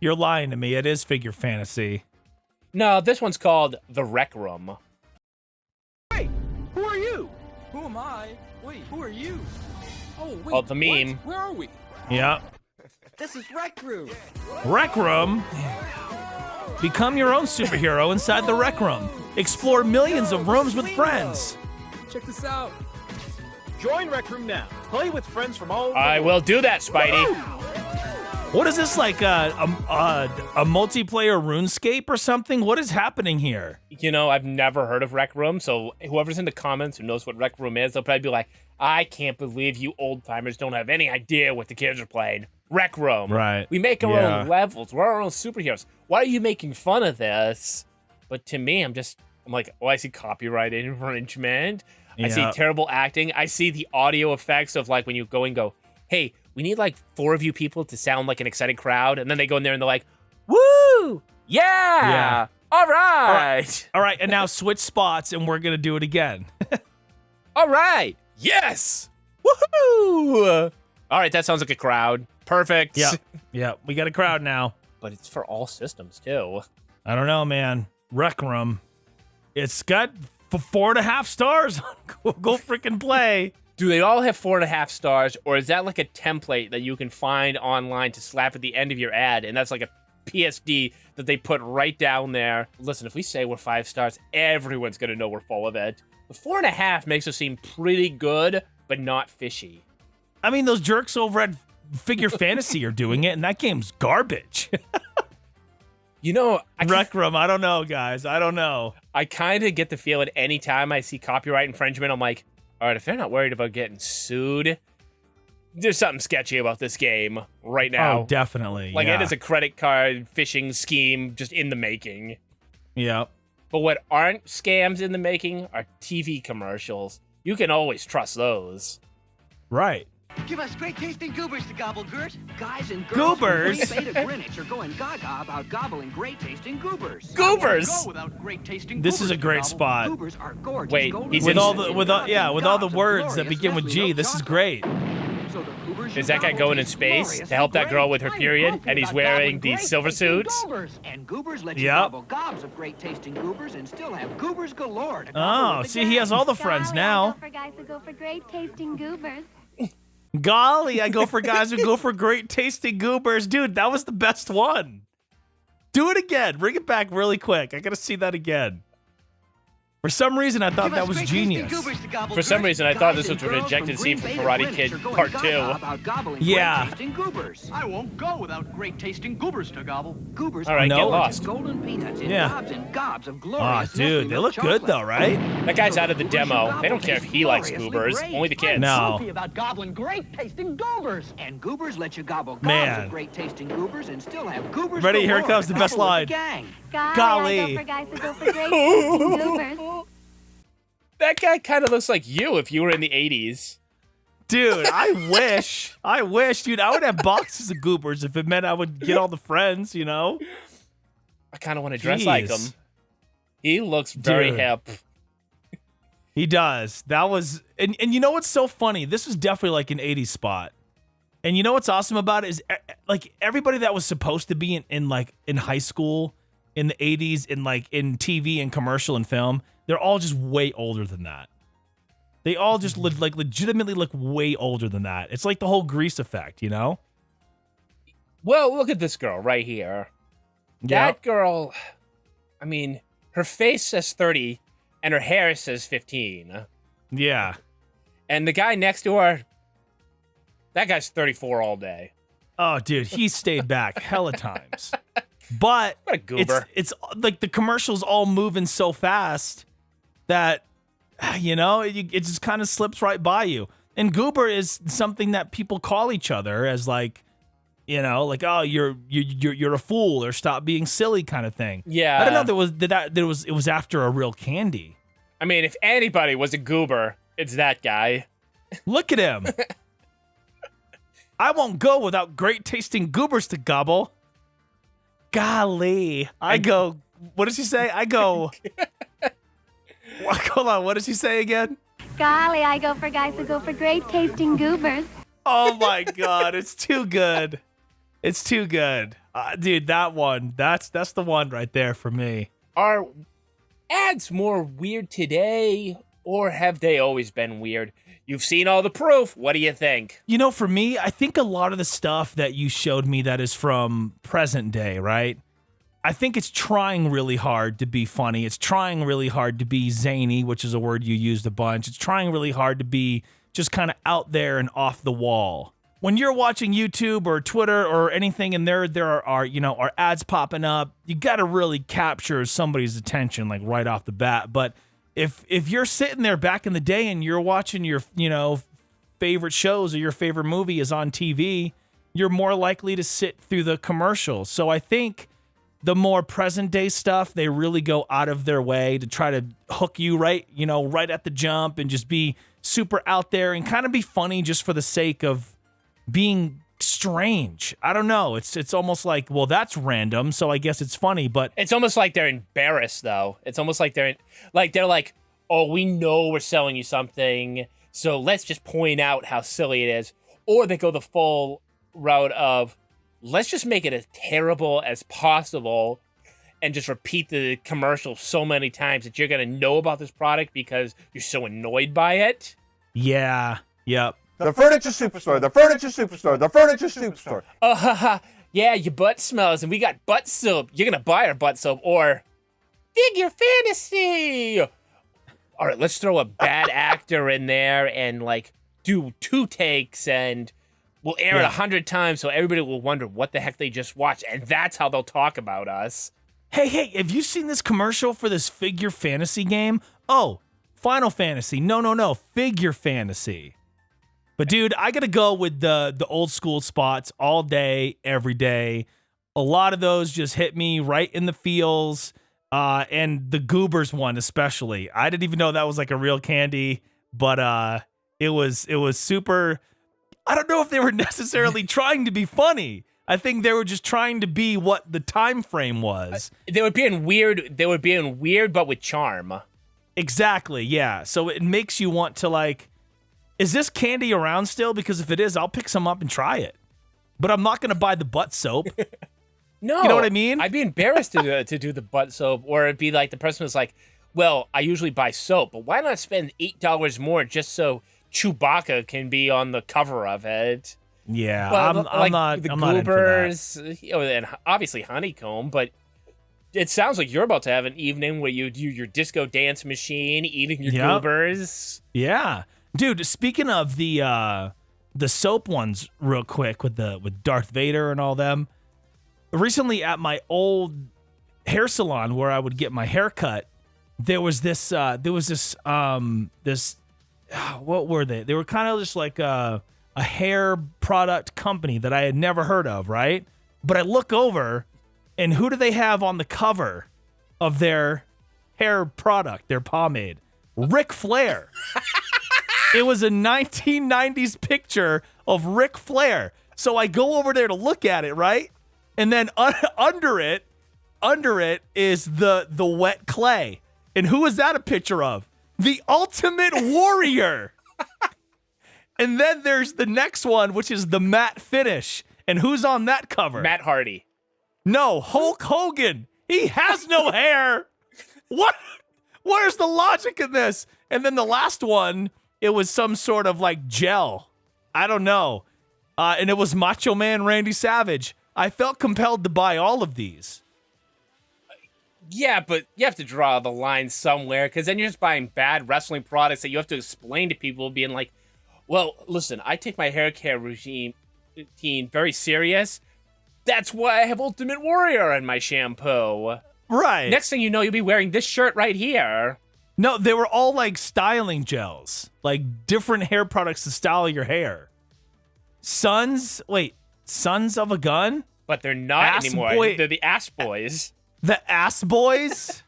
You're lying to me. It is figure fantasy. No, this one's called The Rec Room. Wait, who are you? Who am I? Wait, who are you? Oh, wait. Oh, the meme. What? Where are we? Yeah. This is Rec Room. Rec Room? Become your own superhero inside the Rec Room. Explore millions of rooms with friends. Check this out. Join Rec Room now. Play with friends from all over I will do that, Spidey. What is this, like a multiplayer RuneScape or something? What is happening here? You know, I've never heard of Rec Room, so whoever's in the comments who knows what Rec Room is, they'll probably be like, I can't believe you old-timers don't have any idea what the kids are playing. Rec Room. Right. We make our own levels. We're our own superheroes. Why are you making fun of this? But to me, I'm like, oh, I see copyright infringement. I see terrible acting. I see the audio effects of like when you go and go, hey, we need like 4 of you people to sound like an excited crowd. And then they go in there and they're like, woo! Yeah! All right! All right, and now switch spots and we're going to do it again. All right! Yes! Woohoo! All right, that sounds like a crowd. Perfect. Yeah, we got a crowd now. But it's for all systems, too. I don't know, man. Rec Room. It's got 4.5 stars. Go freaking play. Do they all have 4.5 stars, or is that like a template that you can find online to slap at the end of your ad, and that's like a PSD that they put right down there? Listen, if we say we're 5 stars, everyone's going to know we're full of it. The 4.5 makes us seem pretty good, but not fishy. I mean, those jerks over at Figure Fantasy are doing it, and that game's garbage. You know, Rec Room, I don't know, guys. I don't know. I kind of get the feeling anytime I see copyright infringement, I'm like, all right, if they're not worried about getting sued, there's something sketchy about this game right now. Oh, definitely. Like, it is a credit card phishing scheme just in the making. Yeah. But what aren't scams in the making are TV commercials. You can always trust those. Right. Give us great tasting goobers to gobble, Gert. Guys and girls Goobers? from Green Bay to Greenwich are going gaga about gobbling great tasting goobers. Goobers? Go without great tasting This is a goobers to great gobble. spot. Goobers are gorgeous. Wait, golden he's with in- all the words that begin with G. This is great. So the goobers Is that guy going in space to help that girl with her period, and he's wearing these silver suits? And goobers let you Yep. gobble gobs of great tasting goobers and still have goobers galore to gobble Oh, with the see, he has all the friends now. For guys who go for great tasting goobers. Golly, I go for guys who go for great tasting goobers. Dude, that was the best one. Do it again. Bring it back really quick. I got to see that again. For some reason, I thought that was genius. For some reason, I thought this was a rejected scene from Karate Kid Part 2. Yeah. I won't go without great tasting goobers to gobble. Goobers All right, No. get lost. golden peanuts in Yeah. gobs and gobs of Oh, glorious dude, they look good though, right? That guy's out of the demo. They don't care if he likes goobers. Only the kids. No. About gobbling great tasting goobers. And goobers let you gobble gobs Man. of great tasting goobers and still have goobers Ready? Here galore comes to the best gobble with line. the gang. Golly. I go for guys who go for great tasting goobers. That guy kind of looks like you if you were in the 80s. Dude, I wish, dude, I would have boxes of goobers if it meant I would get all the friends, you know? I kind of want to dress like him. He looks very Dude. hip. He does. That was, and you know what's so funny? This was definitely like an 80s spot. And you know what's awesome about it is like everybody that was supposed to be in high school in the 80s in in TV and commercial and film, they're all just way older than that. They all just legitimately look way older than that. It's like the whole Grease effect, you know? Well, look at this girl right here. That girl, I mean, her face says 30 and her hair says 15. Yeah. And the guy next to her, that guy's 34 all day. Oh, dude, he stayed back hella times. But what a goober. It's like the commercials all moving so fast that, it just kind of slips right by you. And goober is something that people call each other as oh, you're a fool or stop being silly kind of thing. Yeah. I don't know if it was after a real candy. I mean, if anybody was a goober, it's that guy. Look at him. I won't go without great tasting goobers to gobble. Golly. I go, what does she say? I go, hold on, what does she say again? Golly, I go for guys who go for great tasting goobers. Oh my God, it's too good. It's too good. Dude, that one, that's the one right there for me. Are ads more weird today, or have they always been weird? You've seen all the proof. What do you think? For me, I think a lot of the stuff that you showed me that is from present day, right? I think it's trying really hard to be funny. It's trying really hard to be zany, which is a word you used a bunch. It's trying really hard to be just kind of out there and off the wall. When you're watching YouTube or Twitter or anything and there are ads popping up, you got to really capture somebody's attention right off the bat. But if you're sitting there back in the day and you're watching your, favorite shows or your favorite movie is on TV, you're more likely to sit through the commercials. So I think the more present day stuff, they really go out of their way to try to hook you right at the jump and just be super out there and kind of be funny just for the sake of being strange. I don't know. It's almost like, well, that's random, so I guess it's funny, but it's almost like they're embarrassed though. It's almost like they're like, oh, we know we're selling you something, so let's just point out how silly it is. Or they go the full route of, let's just make it as terrible as possible and just repeat the commercial so many times that you're going to know about this product because you're so annoyed by it. Yeah. Yep. The furniture superstore, the furniture superstore, the furniture superstore. Yeah, your butt smells and we got butt soap. You're going to buy our butt soap. Or figure fantasy. All right, let's throw a bad actor in there and do 2 takes and we'll air it 100 times so everybody will wonder what the heck they just watched. And that's how they'll talk about us. Hey, have you seen this commercial for this figure fantasy game? Oh, Final Fantasy. No, figure fantasy. But dude, I gotta go with the old school spots all day, every day. A lot of those just hit me right in the feels, and the Goobers one especially. I didn't even know that was a real candy, but it was super. I don't know if they were necessarily trying to be funny. I think they were just trying to be what the time frame was. They were being weird. They were being weird, but with charm. Exactly. Yeah. So it makes you want to is this candy around still? Because if it is, I'll pick some up and try it. But I'm not going to buy the butt soap. No. You know what I mean? I'd be embarrassed to do the butt soap, or it'd be like the person was like, well, I usually buy soap, but why not spend $8 more just so Chewbacca can be on the cover of it? Yeah, but, I'm not. The I'm not in for Goobers, and obviously Honeycomb, but it sounds like you're about to have an evening where you do your disco dance machine, eating your Goobers. Yeah. Dude, speaking of the soap ones real quick with Darth Vader and all them, recently at my old hair salon where I would get my hair cut, there was this what were they? They were kind of just like a hair product company that I had never heard of, right? But I look over and who do they have on the cover of their hair product, their pomade? Ric Flair. It was a 1990s picture of Ric Flair. So I go over there to look at it, right? And then under it is the wet clay. And who is that a picture of? The Ultimate Warrior. And then there's the next one, which is the matte finish. And who's on that cover? Matt Hardy. No, Hulk Hogan. He has no hair. What? Where's the logic in this? And then the last one, it was some sort of like gel. I don't know. And it was Macho Man Randy Savage. I felt compelled to buy all of these. Yeah, but you have to draw the line somewhere, because then you're just buying bad wrestling products that you have to explain to people, being like, well, listen, I take my hair care routine very serious. That's why I have Ultimate Warrior in my shampoo. Right. Next thing you know, you'll be wearing this shirt right here. No, they were all like styling gels, like different hair products to style your hair. Sons of a Gun? But they're not Ass anymore. Boy- They're the Ass Boys. The Ass Boys?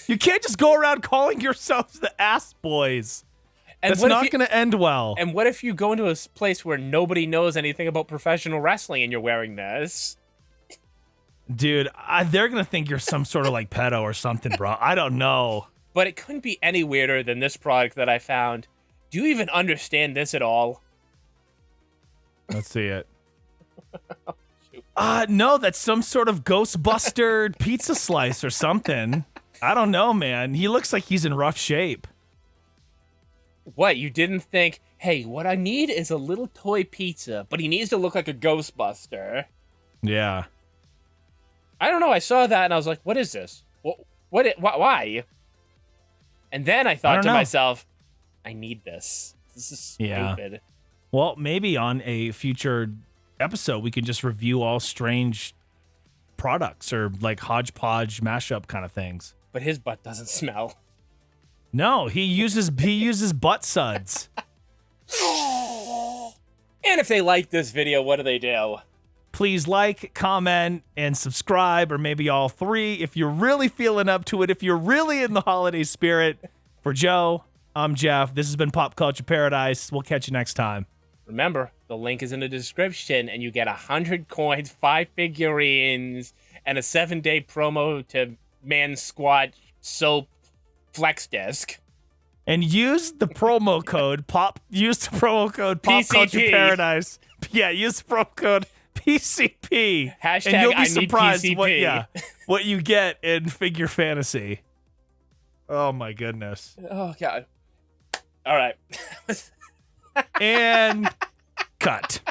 You can't just go around calling yourselves the Ass Boys. And That's what if not you- going to end well. And what if you go into a place where nobody knows anything about professional wrestling and you're wearing this? Dude, they're going to think you're some sort of like pedo or something, bro. I don't know. But it couldn't be any weirder than this product that I found. Do you even understand this at all? Let's see it. No, that's some sort of Ghostbuster pizza slice or something. I don't know, man. He looks like he's in rough shape. What, you didn't think, hey, what I need is a little toy pizza, but he needs to look like a Ghostbuster. Yeah. I don't know, I saw that and I was like, what is this? Why? And then I thought to myself, I need this. This is stupid. Yeah. Well, maybe on a future episode, we can just review all strange products or like hodgepodge mashup kind of things. But his butt doesn't smell. No, he uses butt suds. And if they like this video, what do? Please like, comment, and subscribe, or maybe all three if you're really feeling up to it, if you're really in the holiday spirit. For Joe, I'm Jeff. This has been Pop Culture Paradise. We'll catch you next time. Remember, the link is in the description, and you get 100 coins, 5 figurines, and a 7-day promo to Man Squat Soap Flex Disc. And use the promo code Pop Culture Paradise. Yeah, use the promo code PCP. Hashtag and you'll be I need surprised PCP. what you get in Figure Fantasy. Oh my goodness. Oh god. All right. And cut.